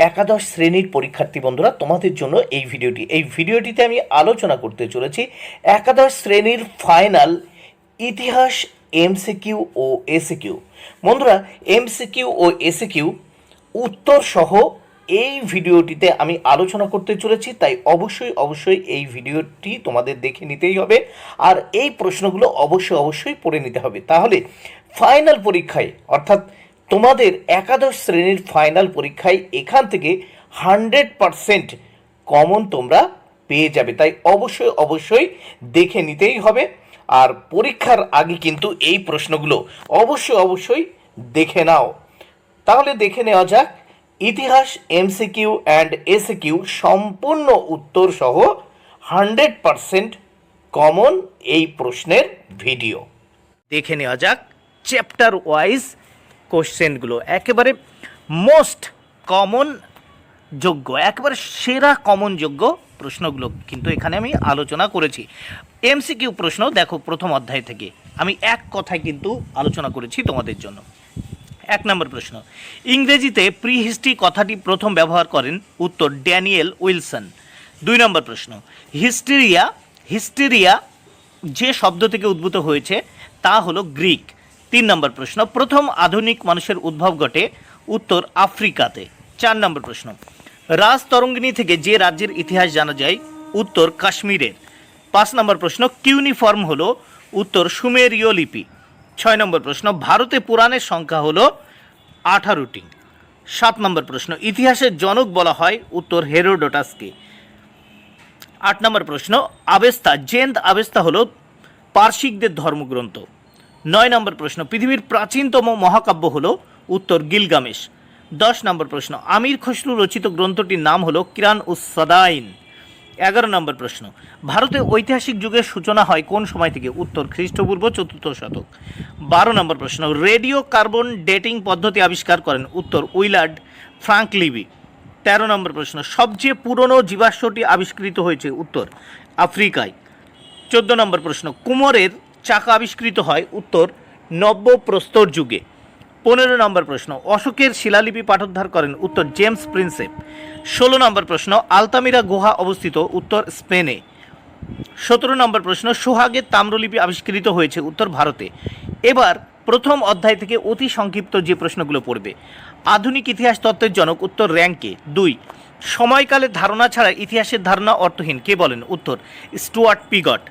একাদশ শ্রেণীর পরীক্ষার্থী বন্ধুরা, তোমাদের জন্য এই ভিডিওটিতে আমি আলোচনা করতে চলেছি একাদশ শ্রেণীর ফাইনাল ইতিহাস এমসিকিউ ও এসিকিউ। বন্ধুরা, এমসিকিউ ও এসিকিউ উত্তর সহ এই ভিডিওটিতে আমি আলোচনা করতে চলেছি, তাই অবশ্যই এই ভিডিওটি তোমাদের দেখে নিতেই হবে আর এই প্রশ্নগুলো অবশ্যই পড়ে নিতে হবে। তাহলে ফাইনাল পরীক্ষায় অর্থাৎ তোমাদের একাদশ শ্রেণীর ফাইনাল পরীক্ষায় এখান থেকে 100% কমন তোমরা পেয়ে যাবে, তাই অবশ্যই দেখে নিতেই হবে। আর পরীক্ষার আগে কিন্তু এই প্রশ্নগুলো অবশ্যই দেখে নাও। তাহলে দেখে নেওয়া যাক ইতিহাস এমসিকিউ অ্যান্ড এসিকিউ সম্পূর্ণ উত্তর সহ 100% কমন এই প্রশ্নের ভিডিও। দেখে নেওয়া যাক চ্যাপ্টার ওয়াইজ কোশ্চেনগুলো, একেবারে মোস্ট কমন যোগ্য, একেবারে সেরা কমন যোগ্য প্রশ্নগুলো কিন্তু এখানে আমি আলোচনা করেছি। এমসিকিউ প্রশ্ন দেখো, প্রথম অধ্যায় থেকে আমি এক কথায় কিন্তু আলোচনা করেছি তোমাদের জন্য। 1 নম্বর প্রশ্ন, ইংরেজিতে প্রিহিস্ট্রি কথাটি প্রথম ব্যবহার করেন? উত্তর ড্যানিয়েল উইলসন। 2 নম্বর প্রশ্ন, হিস্টেরিয়া যে শব্দ থেকে উদ্ভূত হয়েছে তা হলো গ্রিক। 3 নম্বর প্রশ্ন, প্রথম আধুনিক মানুষের উদ্ভব ঘটে? উত্তর আফ্রিকাতে। 4 নম্বর প্রশ্ন, রাজতরঙ্গিনী থেকে যে রাজ্যের ইতিহাস জানা যায়? উত্তর কাশ্মীরের। 5 নম্বর প্রশ্ন, কিউনিফর্ম হলো? উত্তর সুমেরীয় লিপি। 6 নম্বর প্রশ্ন, ভারতে পুরাণের সংখ্যা হলো 18টি। 7 নম্বর প্রশ্ন, ইতিহাসের জনক বলা হয়? উত্তর হেরোডোটাসকে। 8 নম্বর প্রশ্ন, জেন্দ আবেস্তা হলো পার্সিকদের ধর্মগ্রন্থ। 9 নম্বর প্রশ্ন, পৃথিবীর প্রাচীনতম মহাকাব্য হলো? উত্তর গিলগামেশ। 10 নম্বর প্রশ্ন, আমির খসরু রচিত গ্রন্থটির নাম হলো কিরান উস সাদাইন। 11 নম্বর প্রশ্ন, ভারতে ঐতিহাসিক যুগের সূচনা হয় কোন সময় থেকে? উত্তর খ্রিস্টপূর্ব 4th শতক। 12 নম্বর প্রশ্ন, রেডিও কার্বন ডেটিং পদ্ধতি আবিষ্কার করেন? উত্তর উইলার্ড ফ্রাঙ্কলিবি। 13 নম্বর প্রশ্ন, সবচেয়ে পুরনো জীবাশ্মটি আবিষ্কৃত হয়েছে? উত্তর আফ্রিকায়। 14 নম্বর প্রশ্ন, কুমোরের চাকা আবিষ্কৃত হয়? উত্তর নব্যপ্রস্তর যুগে। 15 নম্বর প্রশ্ন, অশোকের শিলালিপি পাঠোদ্ধার করেন? উত্তর জেমস প্রিন্সেপ। 16 নম্বর প্রশ্ন, আলতামিরা গুহা অবস্থিত? উত্তর স্পেনে। 17 নম্বর প্রশ্ন, সোহাগের তাম্রলিপি আবিষ্কৃত হয়েছে? উত্তর ভারতে। এবার প্রথম অধ্যায় থেকে অতি সংক্ষিপ্ত যে প্রশ্নগুলো পড়বে। আধুনিক ইতিহাস তত্ত্বের জনক? উত্তর র্যাঙ্কে। 2, সময়কালের ধারণা ছাড়া ইতিহাসের ধারণা অর্থহীন, কে বলেন? উত্তর স্টুয়ার্ট পিগট।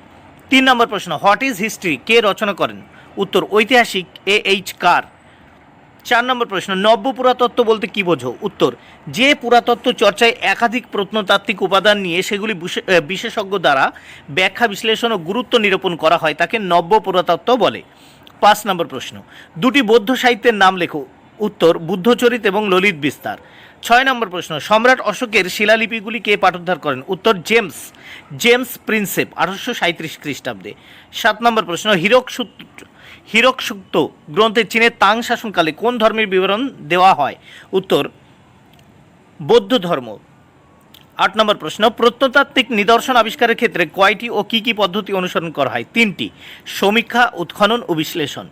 3 নম্বর প্রশ্ন, হোয়াট ইজ হিস্ট্রি কে রচনা করেন? উত্তর ঐতিহাসিক A.H. কার। 4 নম্বর প্রশ্ন, নব্য পুরাতত্ত্ব বলতে কি বোঝো? উত্তর যে পুরাতত্ত্ব চর্চায় একাধিক প্রত্নতাত্ত্বিক উপাদান নিয়ে সেগুলি বিশেষজ্ঞ দ্বারা ব্যাখ্যা বিশ্লেষণ ও গুরুত্ব নিরূপণ করা হয় তাকে নব্য পুরাতত্ত্ব বলে। 5 নম্বর প্রশ্ন, দুটি বৌদ্ধ সাহিত্যের নাম লেখো? উত্তর বুদ্ধচরিত এবং ললিত বিস্তার। 6 নম্বর প্রশ্ন, সম্রাট অশোকের শিলালিপিগুলি কে পাঠোদ্ধার করেন? উত্তর জেমস প্রিন্সেপ 1837 খ্রিস্টাব্দে। 7 নম্বর প্রশ্ন, হীরকসূক্ত গ্রন্থে চীনের তাং শাসনকালে কোন ধর্মের বিবরণ দেওয়া হয়? উত্তর বৌদ্ধ ধর্ম। 8 নম্বর প্রশ্ন, প্রত্নতাত্ত্বিক নিদর্শন আবিষ্কারের ক্ষেত্রে কয়টি ও কী কী পদ্ধতি অনুসরণ করা হয়? 3টি, সমীক্ষা, উৎখনন ও বিশ্লেষণ।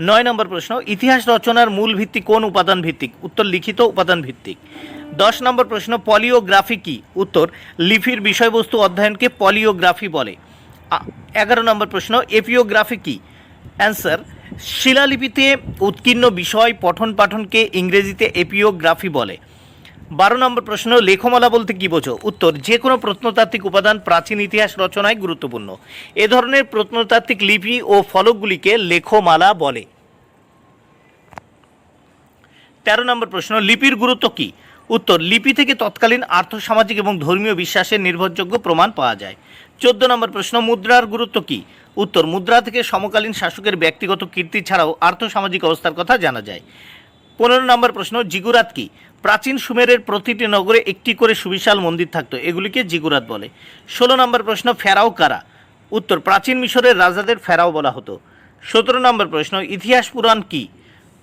9 নম্বর প্রশ্ন, ইতিহাস রচনার মূল ভিত্তি কোন উপাদান ভিত্তিক? উত্তর লিখিত উপাদান ভিত্তিক। 10 নম্বর প্রশ্ন, পলিওগ্রাফি কি? উত্তর লিপির বিষয়বস্তু অধ্যয়নকে পলিওগ্রাফি বলে। 11 নম্বর প্রশ্ন, এপিওগ্রাফি কি? অ্যান্সার, শিলালিপিতে উৎকীর্ণ বিষয় পঠন পাঠনকে ইংরেজিতে এপিওগ্রাফি বলে। 12 নম্বর প্রশ্ন, লেখমালা বলতে কি বোঝো? উত্তর যে কোনো প্রত্নতাত্ত্বিক উপাদান প্রাচীন ইতিহাস রচনায় গুরুত্বপূর্ণ। এ ধরনের প্রত্নতাত্ত্বিক লিপি ও ফলকগুলিকে লেখমালা বলে। 13 নম্বর প্রশ্ন, লিপির গুরুত্ব কি? উত্তর লিপি থেকে তৎকালীন আর্থসামাজিক এবং ধর্মীয় বিশ্বাসের নির্ভরযোগ্য প্রমাণ পাওয়া যায়। 14 নম্বর প্রশ্ন, মুদ্রার গুরুত্ব কি? উত্তর মুদ্রা থেকে সমকালীন শাসকের ব্যক্তিগত কীর্তি ছাড়াও আর্থসামাজিক অবস্থার কথা জানা যায়। 15 নম্বর প্রশ্ন, জিগুরাত কি? প্রাচীন সুমেরের প্রতিটি নগরে একটি করে সুবিশাল মন্দির থাকতো, এগুলিকে জিগুরাত বলে। 16 নম্বর প্রশ্ন, ফেরাও কারা? উত্তর প্রাচীন মিশরের রাজাদের ফেরাও বলা হতো। 17 নম্বর প্রশ্ন, ইতিহাস পুরাণ কি?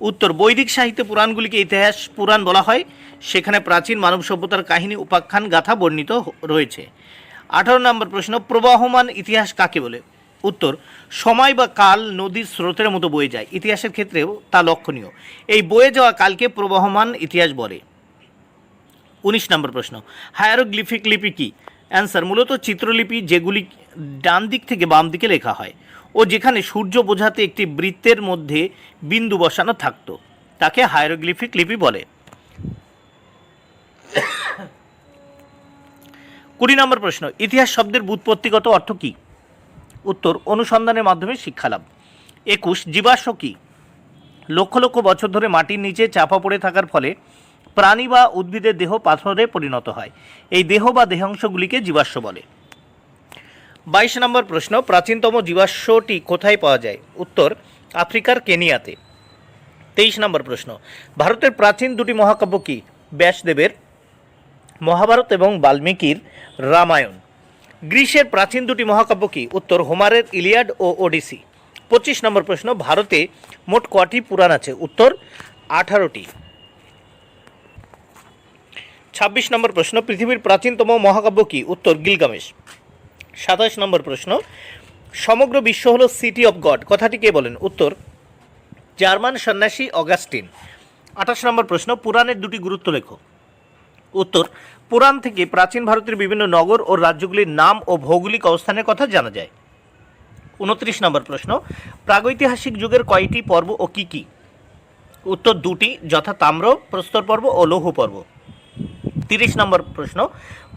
উত্তর বৈদিক সাহিত্যে পুরাণগুলিকে ইতিহাস পুরাণ বলা হয়, সেখানে প্রাচীন মানব সভ্যতার কাহিনী, উপাখ্যান, গাথা বর্ণিত রয়েছে। 18 নম্বর প্রশ্ন, প্রবাহমান ইতিহাস কাকে বলে? উত্তর সময় বা কাল নদীর স্রোতের মতো বয়ে যায়, ইতিহাসের ক্ষেত্রেও তা লক্ষণীয়। এই বয়ে যাওয়া কালকে প্রবাহমান ইতিহাস বলে। 19 নম্বর প্রশ্ন, হায়ারোগ্লিফিক লিপি কি? অ্যান্সার, মূলত চিত্রলিপি যেগুলি ডান দিক থেকে বাম দিকে লেখা হয় ও যেখানে সূর্য বোঝাতে একটি বৃত্তের মধ্যে বিন্দু বসানো থাকতো তাকে হায়ারোগ্লিফিক লিপি বলে। 20 নম্বর প্রশ্ন, ইতিহাস শব্দের ব্যুৎপত্তিগত অর্থ কী? উত্তর, অনুসন্ধানের মাধ্যমে শিক্ষালাভ। 21, জীবাশ্ম কী? লক্ষ লক্ষ বছর ধরে মাটির নিচে চাপা পড়ে থাকার ফলে প্রাণী বা উদ্ভিদের দেহ পাথরে পরিণত হয়। এই দেহ বা দেহাংশগুলিকে জীবাশ্ম বলে। 22 নম্বর প্রশ্ন, প্রাচীনতম জীবাশ্মটি কোথায় পাওয়া যায়? উত্তর, আফ্রিকার কেনিয়াতে। 23 নম্বর প্রশ্ন, ভারতের প্রাচীন দুটি মহাকাব্য কি? ব্যাসদেবের মহাভারত এবং বাল্মীকির রামায়ণ। গ্রীসের প্রাচীন দুটি মহাকাব্য কি? উত্তর, হোমারের ইলিয়াড ও ওডিসি। 25 নম্বর প্রশ্ন, ভারতে মোট কটি পুরাণ আছে? উত্তর, 18টি। 26 নম্বর প্রশ্ন, পৃথিবীর প্রাচীনতম মহাকাব্য কি? উত্তর, গিলগামেশ। 27 নম্বর প্রশ্ন, সমগ্র বিশ্ব হলো সিটি অফ গড কথাটি কে বলেন? উত্তর, জার্মান সন্ন্যাসী অগাস্টিন। 28 নম্বর প্রশ্ন, পুরাণের দুটি গুরুত্ব লেখো। উত্তর, পুরাণ থেকে প্রাচীন ভারতের বিভিন্ন নগর ও রাজ্যগুলির নাম ও ভৌগোলিক অবস্থানের কথা জানা যায়। 29 নম্বর প্রশ্ন, প্রাগৈতিহাসিক যুগের কয়টি পর্ব ও কি কি? উত্তর, দুটি, যথা তাম্র প্রস্তর পর্ব ও লৌহ পর্ব। 30 নম্বর প্রশ্ন,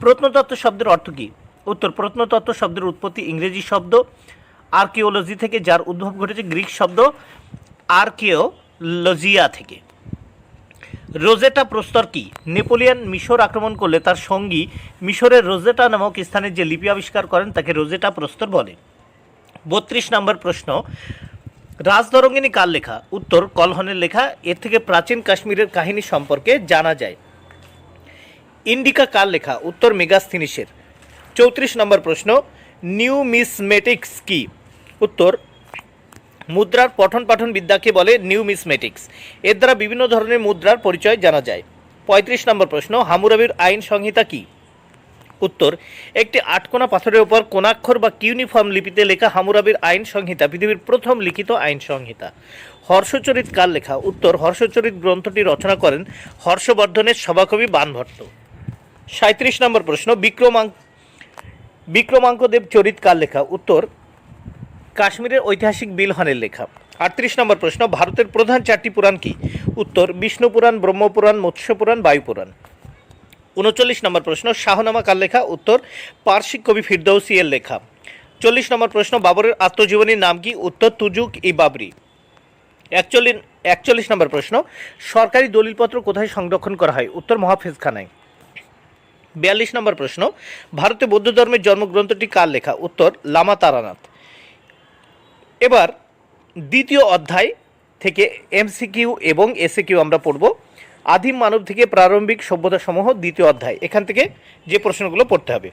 প্রত্নতত্ত্ব শব্দের অর্থ কী? উত্তর, প্রত্নতত্ত্ব শব্দের উৎপত্তি ইংরেজি শব্দ আর্কিওলজি থেকে, যার উদ্ভব ঘটেছে গ্রিক শব্দ আর্কিওলজিয়া থেকে। রোজেটা প্রস্তর কি? নেপোলিয়ন মিশর আক্রমণ করলে তার সঙ্গী মিশরের রোজেটা নামক স্থানে যে লিপি আবিষ্কার করেন তাকে রোজেটা প্রস্তর বলে। 32 নম্বর প্রশ্ন, রাজতরঙ্গিনী কার লেখা? উত্তর, কলহনের লেখা। এর থেকে প্রাচীন কাশ্মীরের কাহিনী সম্পর্কে জানা যায়। ইন্ডিকা কার লেখা? উত্তর, মেগাস্থিনিসের। 34 নম্বর প্রশ্ন, নিউমিসমেটিক্স কি? উত্তর, মুদ্রার পঠন পাঠন বিদ্যাকে বলে নিউমিসমেটিক্স। এর দ্বারা বিভিন্ন ধরনের মুদ্রার পরিচয় জানা যায়। 35 নম্বর প্রশ্ন, হামুরাবির আইন সংহিতা কি? উত্তর, একটি আটকোনা পাথরের উপর কোণাক্ষর বা কিউনিফর্ম লিপিতে লেখা হামুরাবির আইন সংহিতা পৃথিবীর প্রথম লিখিত আইন সংহিতা। হর্ষচরিত কার লেখা? উত্তর, হর্ষচরিত গ্রন্থটি রচনা করেন হর্ষবর্ধনের সভাকবি বাণভট্ট। 37 নম্বর প্রশ্ন, বিক্রমাঙ্কদেব চরিত কার লেখা? উত্তর, কাশ্মীরের ঐতিহাসিক বিলহনের লেখা। 38 নম্বর প্রশ্ন, ভারতের প্রধান চারটি পুরাণ কি? উত্তর, বিষ্ণু পুরাণ, ব্রহ্মপুরাণ, মৎস্য পুরাণ, বায়ু পুরাণ। 39 নম্বর প্রশ্ন, শাহনামা কার লেখা? উত্তর, পার্সিক কবি ফিরদৌসি এর লেখা। 40 নম্বর প্রশ্ন, বাবরের আত্মজীবনীর নাম কি? উত্তর, তুজুক ই বাবরি। 41 নম্বর প্রশ্ন, সরকারি দলিলপত্র কোথায় সংরক্ষণ করা হয়? উত্তর, মহাফেজখানায়। 42 নম্বর প্রশ্ন, ভারতে বৌদ্ধ ধর্মের জন্মগ্রন্থটি কার লেখা? উত্তর, লামা তারানাথ। এবার দ্বিতীয় অধ্যায় থেকে এমসিকিউ এবং এসএকিউ আমরা পড়ব। আদিম মানব থেকে প্রারম্ভিক সভ্যতাসমূহ, দ্বিতীয় অধ্যায়। এখান থেকে যে প্রশ্নগুলো পড়তে হবে।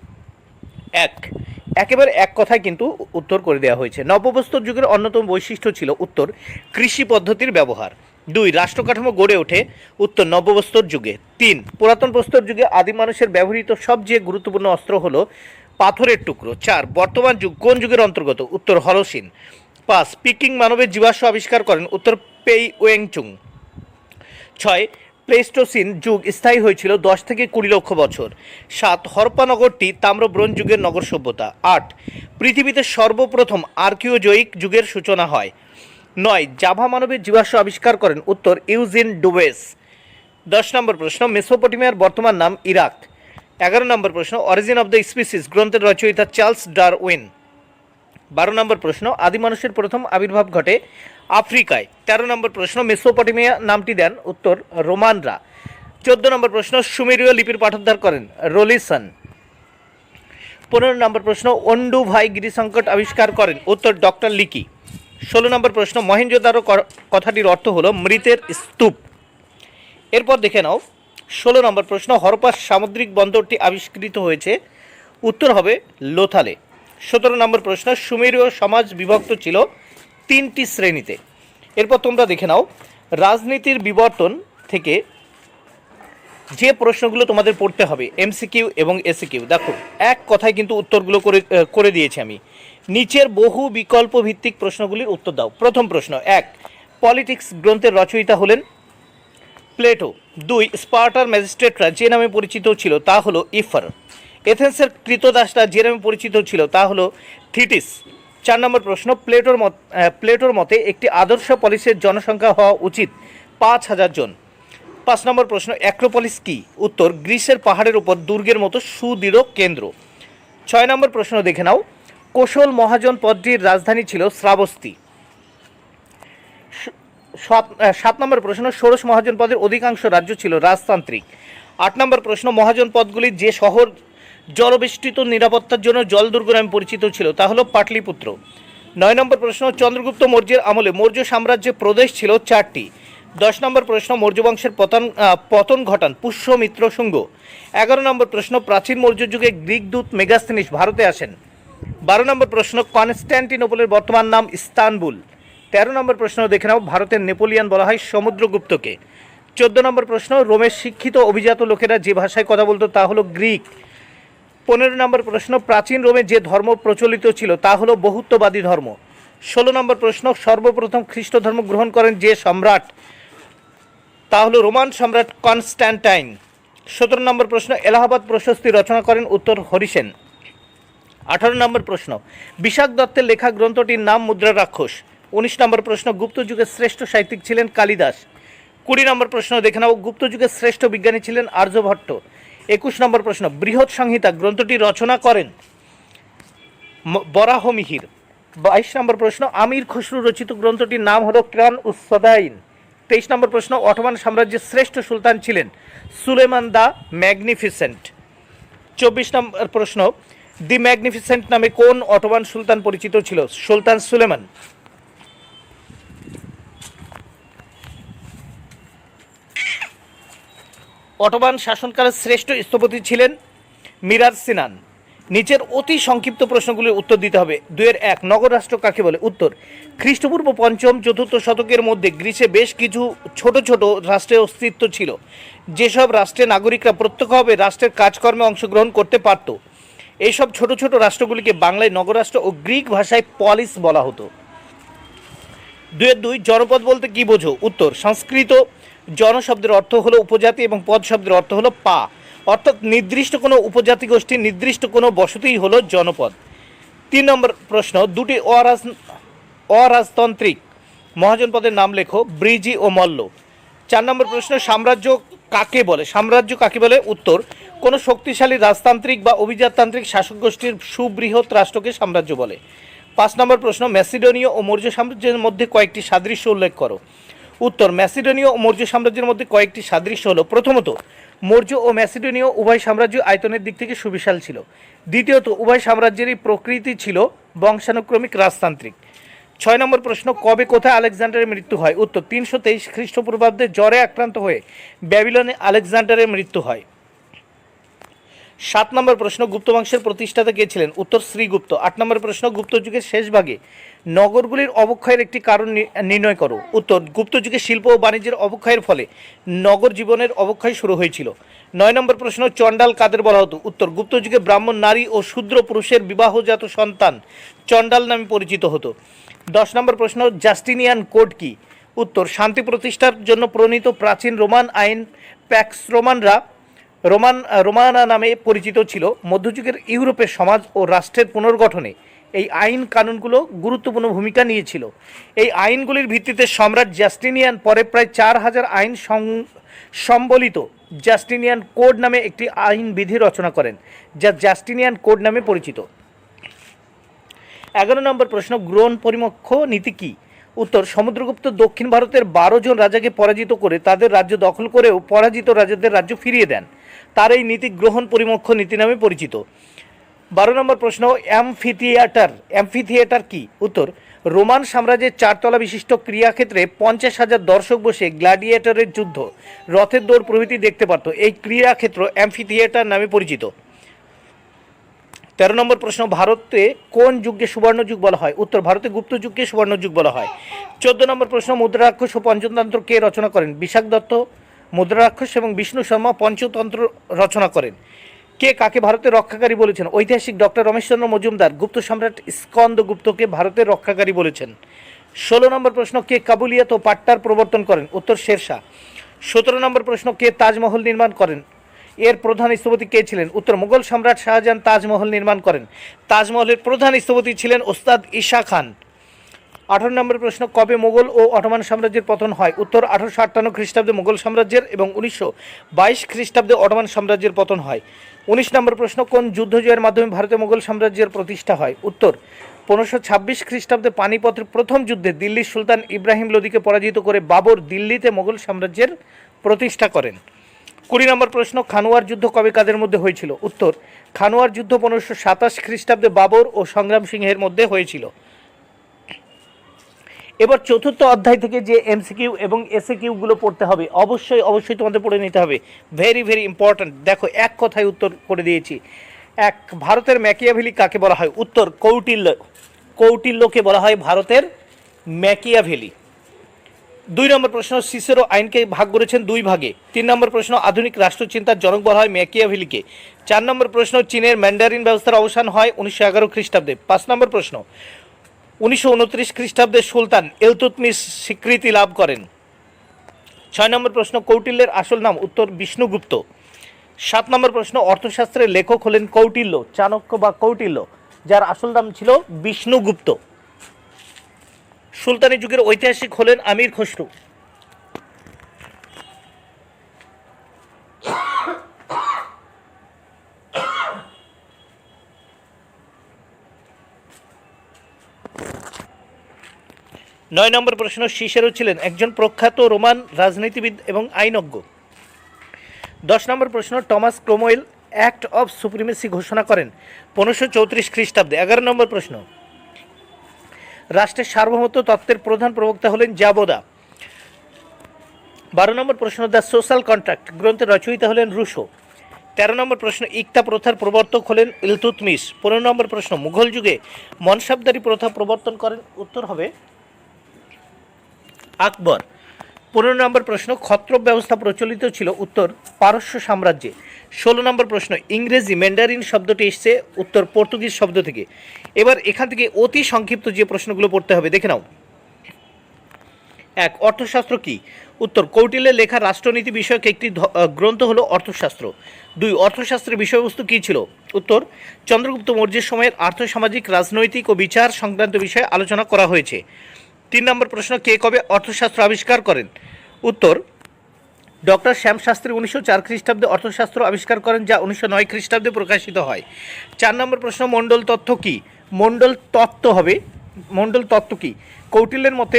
একেবারে এক কথায় কিন্তু উত্তর করে দেওয়া হয়েছে। নবপ্রস্তর যুগের অন্যতম বৈশিষ্ট্য ছিল উত্তর, কৃষি পদ্ধতির ব্যবহার। 2, রাষ্ট্রকাঠামো গড়ে ওঠে উত্তর, নবপ্রস্তর যুগে। 3, পুরাতন প্রস্তর যুগে আদিম মানুষের ব্যবহৃত সবচেয়ে গুরুত্বপূর্ণ অস্ত্র হলো পাথরের টুকরো। 4, বর্তমান যুগ কোন যুগের অন্তর্গত? উত্তর, হলসিন। 5, পিকিং মানবের জীবাশ্ম আবিষ্কার করেন? উত্তর, পেই ওয়েংচুং। 6, প্লেস্টোসিন যুগ স্থায়ী হয়েছিল 10 থেকে 20 লক্ষ বছর। 7, হরপ্পা নগরটি তাম্র ব্রোঞ্জ যুগের নগর সভ্যতা। 8, পৃথিবীতে সর্বপ্রথম আর্কিওজয়িক যুগের সূচনা হয়। 9, জাভা মানবের জীবাশ্ম আবিষ্কার করেন? উত্তর, ইউজিন ডুবেস। 10 নম্বর প্রশ্ন, মেসোপটেমিয়ার বর্তমান নাম ইরাক। 11 নম্বর প্রশ্ন, অরিজিন অফ দ্য স্পিসিস গ্রন্থের রচয়িতা চার্লস ডারউইন। 12 নম্বর প্রশ্ন, আদি মানুষের প্রথম আবির্ভাব ঘটে আফ্রিকায়। 13 নম্বর প্রশ্ন, মেসোপটেমিয়া নামটি দেন? উত্তর, রোমানরা। 14 নম্বর প্রশ্ন, সুমেরীয় লিপির পাঠোদ্ধার করেন? রোলিসন। 15 নম্বর প্রশ্ন, ওন্ডু ভাই গিরিসংকট আবিষ্কার করেন? উত্তর, ডক্টর লিকি। 16 নম্বর প্রশ্ন, মহেঞ্জোদারো কথাটির অর্থ হলো মৃতের স্তূপ। এরপর দেখে নাও 16 নম্বর প্রশ্ন, হরপ্পার সামুদ্রিক বন্দরটি আবিষ্কৃত হয়েছে? উত্তর হবে লোথালে। 17 নম্বর প্রশ্ন, সুমেরীয় সমাজ বিভক্ত ছিল 3টি শ্রেণীতে। এরপর তোমরা দেখে নাও রাজনীতির বিবর্তন থেকে যে প্রশ্নগুলো তোমাদের পড়তে হবে এমসিকিউ এবং এসিকিউ। দেখো এক কথায় কিন্তু উত্তরগুলো করে দিয়েছি আমি। নিচের বহু বিকল্প ভিত্তিক প্রশ্নগুলির উত্তর দাও। প্রথম প্রশ্ন 1, পলিটিক্স গ্রন্থের রচয়িতা হলেন? প্লেটো। 2 স্পার্টার ম্যাজিস্ট্রেটরা যে নামে পরিচিত ছিল তা হলো ইফার। এথেন্সের কৃতদাসরা যে নামে পরিচিত ছিল তা হলো থিটিস। 4 নম্বর প্রশ্ন, প্লেটোর মতে একটি আদর্শ পলিসের জনসংখ্যা হওয়া উচিত 5,000 জন। 5 নম্বর প্রশ্ন, অ্যাক্রোপলিস কি? উত্তর, গ্রিসের পাহাড়ের উপর দুর্গের মতো সুদৃঢ় কেন্দ্র। 6 নম্বর প্রশ্ন দেখে নাও, কোশল মহাজন পদটির রাজধানী ছিল শ্রাবস্তি। 7 নম্বর প্রশ্ন, ষোড়শ মহাজন পদের অধিকাংশ রাজ্য ছিল রাজতান্ত্রিক। 8 নম্বর প্রশ্ন, মহাজন পদগুলির যে শহর জলবেষ্টিত নিরাপত্তার জন্য জলদুর্গ নামে পরিচিত ছিল তা হলো পাটলিপুত্র। 9 নম্বর প্রশ্ন, চন্দ্রগুপ্ত মৌর্যের আমলে মৌর্য সাম্রাজ্যের প্রদেশ ছিল 4টি। 10 নম্বর প্রশ্ন, মৌর্য বংশের পতন ঘটান পুষ্যমিত্র শুঙ্গ। 11 নম্বর প্রশ্ন, প্রাচীন মৌর্য যুগে গ্রিক দূত মেগাস্থেনিস ভারতে আসেন। 12 নম্বর প্রশ্ন, কনস্ট্যান্টিনোপলের বর্তমান নাম ইস্তানবুল। 13 নম্বর প্রশ্ন দেখে নাও, ভারতের নেপোলিয়ান বলা হয় সমুদ্রগুপ্তকে। 14 নম্বর প্রশ্ন, রোমের শিক্ষিত অভিজাত লোকেরা যে ভাষায় কথা বলতো তা হলো গ্রিক। 15 নম্বর প্রশ্ন, প্রাচীন রোমে যে ধর্ম প্রচলিত ছিল তা হলো বহুত্ববাদী ধর্ম। 16 নম্বর প্রশ্ন, সর্বপ্রথম খ্রিস্ট ধর্ম গ্রহণ করেন যে সম্রাট তা হলো রোমান সম্রাট কনস্ট্যান্টাইন। 17 নম্বর প্রশ্ন, এলাহাবাদ প্রশস্তি রচনা করেন উত্তর হরিসেন। 18 নম্বর প্রশ্ন, বিশাখ দত্তের লেখা গ্রন্থটির নাম মুদ্রা রাক্ষস। 19 নম্বর প্রশ্ন, গুপ্ত যুগের শ্রেষ্ঠ সাহিত্যিক ছিলেন কালিদাস। 20 নম্বর প্রশ্ন দেখে নাও, গুপ্ত যুগের শ্রেষ্ঠ বিজ্ঞানী ছিলেন আর্যভট্ট। 21 নম্বর প্রশ্ন, বৃহৎ সংহিতা গ্রন্থটি রচনা করেন বরাহমিহির। 22 নম্বর প্রশ্ন, আমির খসরু রচিত গ্রন্থটির নাম হলো কিরান উসসাদাইন। 23 নম্বর প্রশ্ন, অটোমান সাম্রাজ্যের শ্রেষ্ঠ সুলতান ছিলেন সুলেমান দ্য ম্যাগনিফিসেন্ট। 24 নম্বর প্রশ্ন, দি ম্যাগনিফিসেন্ট নামে কোন অটোমান সুলতান পরিচিত ছিল? সুলতান সুলেমান। অটোমান শাসনকালের শ্রেষ্ঠ স্থপতি ছিলেন মিরার সিনান। নিচের অতি সংক্ষিপ্ত প্রশ্নগুলির উত্তর দিতে হবে। 2-1, নগর রাষ্ট্র কাকে বলে? উত্তর, খ্রিস্টপূর্ব 5ম-4র্থ শতকের মধ্যে গ্রিসে বেশ কিছু ছোট ছোট রাষ্ট্রের অস্তিত্ব ছিল, যেসব রাষ্ট্রের নাগরিকরা প্রত্যক্ষভাবে রাষ্ট্রের কাজকর্মে অংশগ্রহণ করতে পারত। এইসব ছোট ছোট রাষ্ট্রগুলিকে বাংলায় নগররাষ্ট্র ও গ্রিক ভাষায় পলিস বলা হতো। 2-2, জনপদ বলতে কি বোঝো? উত্তর, সংস্কৃত জন শব্দের অর্থ হলো উপজাতি এবং পদ শব্দের অর্থ হলো পা, অর্থাৎ নির্দিষ্ট কোনো উপজাতি গোষ্ঠীর নির্দিষ্ট কোনো বসতিই হলো জনপদ। 3 নম্বর প্রশ্ন, দুটি অরাজতান্ত্রিক মহাজনপদের নাম লেখো, ব্রিজি ও মল্ল। 4 নম্বর প্রশ্ন, সাম্রাজ্য কাকে বলে? সাম্রাজ্য কাকে বলে? উত্তর, কোনো শক্তিশালী রাজতান্ত্রিক বা অভিজাততান্ত্রিক শাসক গোষ্ঠীর সুবৃহৎ রাষ্ট্রকে সাম্রাজ্য বলে। 5 নম্বর প্রশ্ন, ম্যাসিডোনীয় ও মৌর্য সাম্রাজ্যের মধ্যে কয়েকটি সাদৃশ্য উল্লেখ করো। উত্তর, ম্যাসিডোনীয় ও মৌর্য সাম্রাজ্যের মধ্যে কয়েকটি সাদৃশ্য হলো, প্রথমত, মৌর্য ও ম্যাসিডোনীয় উভয় সাম্রাজ্য আয়তনের দিক থেকে সুবিশাল ছিল। দ্বিতীয়ত, উভয় সাম্রাজ্যেরই প্রকৃতি ছিল বংশানুক্রমিক রাজতান্ত্রিক। 6 নম্বর প্রশ্ন, কবে কোথায় আলেকজান্ডারের মৃত্যু হয়? উত্তর, 323 খ্রিস্টপূর্বাব্দে জ্বরে আক্রান্ত হয়ে ব্যাবিলনে আলেকজান্ডারের মৃত্যু হয়। 7 নম্বর প্রশ্ন, গুপ্ত বংশের প্রতিষ্ঠাতা কে ছিলেন? উত্তর, শ্রীগুপ্ত। 8 নম্বর প্রশ্ন, গুপ্ত যুগের শেষ ভাগে নগরগুলির অবক্ষয়ের একটি কারণ নির্ণয় করো। উত্তর, গুপ্ত যুগে শিল্প ও বাণিজ্যের অবক্ষয়ের ফলে নগর জীবনের অবক্ষয় শুরু হয়েছিল। 9 নম্বর প্রশ্ন, চণ্ডাল কাদের বলা হতো? উত্তর, গুপ্ত যুগে ব্রাহ্মণ নারী ও শূদ্র পুরুষের বিবাহজাত সন্তান চণ্ডাল নামে পরিচিত হতো। 10 নম্বর প্রশ্ন, জাস্টিনিয়ান কোড কি? উত্তর, শান্তি প্রতিষ্ঠার জন্য প্রণীত প্রাচীন রোমান আইন প্যাক্স রোমানা নামে পরিচিত ছিল। মধ্যযুগের ইউরোপের সমাজ ও রাষ্ট্রের পুনর্গঠনে এই আইন কানুনগুলো গুরুত্বপূর্ণ ভূমিকা নিয়েছিল। এই আইনগুলির ভিত্তিতে সম্রাট জাস্টিনিয়ান পরে প্রায় 4000 আইন সম্বলিত জাস্টিনিয়ান কোড নামে একটি আইন বিধি রচনা করেন, যা জাস্টিনিয়ান কোড নামে পরিচিত। 11 নম্বর প্রশ্ন, গ্রহণ পরিমোক্ষ নীতি কি? উত্তর, সমুদ্রগুপ্ত দক্ষিণ ভারতের 12 জন রাজাকে পরাজিত করে তাদের রাজ্য দখল করেও পরাজিত রাজাদের রাজ্য ফিরিয়ে দেন। তার এই নীতি গ্রহণ পরিমোক্ষ নীতি নামে পরিচিত। 12 নম্বর প্রশ্ন, অ্যাম্ফিথিয়েটার কি? উত্তর, রোমান সাম্রাজ্যের 4 তলা বিশিষ্ট ক্রীড়াক্ষেত্রে 50,000 দর্শক বসে গ্ল্যাডিয়েটরের যুদ্ধ, রথের দৌড় প্রভৃতি দেখতে পারত। এই ক্রীড়াক্ষেত্র অ্যাম্ফিথিয়েটার নামে পরিচিত। 13 নম্বর প্রশ্ন, ভারতে কোন যুগকে সুবর্ণ যুগ বলা হয়? উত্তর, ভারতে গুপ্ত যুগকে সুবর্ণ যুগ বলা হয়। 14 নম্বর প্রশ্ন, মুদ্রা রাক্ষস ও পঞ্চতন্ত্র কে রচনা করেন? বিশাখ দত্ত মুদ্রা রাক্ষস এবং বিষ্ণু শর্মা পঞ্চতন্ত্র রচনা করেন। কে কাকে ভারতের রক্ষাকারী বলেছেন? ঐতিহাসিক ডক্টর রমেশচন্দ্র মজুমদার গুপ্ত সম্রাট স্কন্দগুপ্তকে ভারতের রক্ষাকারী বলেছেন। 16 নম্বর প্রশ্ন, কে কাবুলিয়াত ও পাট্টার প্রবর্তন করেন? উত্তর, শেরশাহ। 17 নম্বর প্রশ্ন, কে তাজমহল নির্মাণ করেন? এর প্রধান স্থপতি কে ছিলেন? উত্তর, মুঘল সম্রাট শাহজাহান তাজমহল নির্মাণ করেন। তাজমহলের প্রধান স্থপতি ছিলেন ওস্তাদ ঈশা খান। 18 নম্বর প্রশ্ন, কবে মুঘল ও অটোমান সাম্রাজ্যের পতন হয়? উত্তর, 1858 খ্রিস্টাব্দে মুঘল সাম্রাজ্যের এবং 1922 খ্রিস্টাব্দে অটোমান সাম্রাজ্যের পতন হয়। 19 নম্বর প্রশ্ন, কোন যুদ্ধ জয়ের মাধ্যমে ভারতে মুঘল সাম্রাজ্যের প্রতিষ্ঠা হয়? উত্তর, 1526 খ্রিস্টাব্দে পানিপথের প্রথম যুদ্ধে দিল্লির সুলতান ইব্রাহিম লোদিকে পরাজিত করে বাবর দিল্লিতে মুঘল সাম্রাজ্যের প্রতিষ্ঠা করেন। 20 নম্বর প্রশ্ন, খানুয়ার যুদ্ধ কবে কাদের মধ্যে হয়েছিল? উত্তর, খানুয়ার যুদ্ধ 1527 খ্রিস্টাব্দে বাবর ও সংগ্রাম সিংহের মধ্যে হয়েছিল। এবার চতুর্থ অধ্যায় থেকে যে এমসিকিউ এবং এসএকিউগুলো পড়তে হবে, অবশ্যই তোমাদের পড়ে নিতে হবে। Very very important. দেখো, এক কথায় উত্তর করে দিয়েছি। এক, ভারতের ম্যাকিয়াভেলি কাকে বলা হয়? উত্তর, কৌটিল্যকে বলা হয় ভারতের ম্যাকিয়াভেলি। 2 নম্বর প্রশ্ন, সিসেরো আইনকে ভাগ করেছেন 2 ভাগে। 3 নম্বর প্রশ্ন, আধুনিক রাষ্ট্রচিন্তার জনক বলা হয় ম্যাকিয়াভেলিকে। 4 নম্বর প্রশ্ন, চীনের ম্যান্ডারিন ব্যবস্থার অবসান হয় 1911 খ্রিস্টাব্দে। 5 নম্বর প্রশ্ন, 1929 খ্রিস্টাব্দে সুলতান ইলতুৎমিশ স্বীকৃতি লাভ করেন। 6 নম্বর প্রশ্ন, কৌটিল্যের আসল নাম? উত্তর, বিষ্ণুগুপ্ত। 7 নম্বর প্রশ্ন, অর্থশাস্ত্রের লেখক হলেন কৌটিল্য, চাণক্য বা কৌটিল্য, যার আসল নাম ছিল বিষ্ণুগুপ্ত। সুলতানি যুগের ঐতিহাসিক হলেন আমির খসরু। নয় নম্বর প্রশ্ন, সিসেরো ছিলেন একজন প্রখ্যাত রোমান রাজনীতিবিদ এবং আইনজ্ঞ। 10 নম্বর প্রশ্ন, Thomas Cromwell act of supremacy ঘোষণা করেন 1534 খ্রিস্টাব্দে। 11 নম্বর প্রশ্ন, রাষ্ট্রের সার্বভৌমত্ব তত্ত্বের প্রধান প্রবক্তা হলেন জাবোদা। 12 নম্বর প্রশ্ন, দ্য সোশ্যাল কন্ট্রাক্ট গ্রন্থের রচয়িতা হলেন রুশো। 13 নম্বর প্রশ্ন, ইকতা প্রথার প্রবর্তক হলেন ইলতুৎমিশ। 15 নম্বর প্রশ্ন, মুঘল যুগে মনসাবদারি প্রথা প্রবর্তন করেন? উত্তর হবে আকবর। 15 নম্বর প্রশ্ন, ক্ষত্রপ ব্যবস্থা প্রচলিত ছিল? উত্তর, পারস্য সাম্রাজ্যে। 16 নম্বর প্রশ্ন, ইংরেজি ম্যান্ডারিন শব্দটি এসছে? উত্তর, পর্তুগিজ শব্দ থেকে। এবার এখান থেকে অতি সংক্ষিপ্ত যে প্রশ্নগুলো পড়তে হবে দেখে নাও। 1, অর্থশাস্ত্র কি? উত্তর, কৌটিল্যের লেখা রাষ্ট্রনীতি বিষয়ক একটি গ্রন্থ হলো অর্থশাস্ত্র। 2, অর্থশাস্ত্রের বিষয়বস্তু কী ছিল? উত্তর, চন্দ্রগুপ্ত মৌর্যের সময়ের আর্থসামাজিক, রাজনৈতিক ও বিচার সংক্রান্ত বিষয়ে আলোচনা করা হয়েছে। 3 নম্বর প্রশ্ন, কে কবে অর্থশাস্ত্র আবিষ্কার করেন? উত্তর, ডক্টর শ্যামশাস্ত্রী 1904 খ্রিস্টাব্দে অর্থশাস্ত্র আবিষ্কার করেন, যা 1909 খ্রিস্টাব্দে প্রকাশিত হয়। 4 নম্বর প্রশ্ন, মণ্ডল তত্ত্ব কি? মণ্ডল তত্ত্ব কি? কৌটিল্যের মতে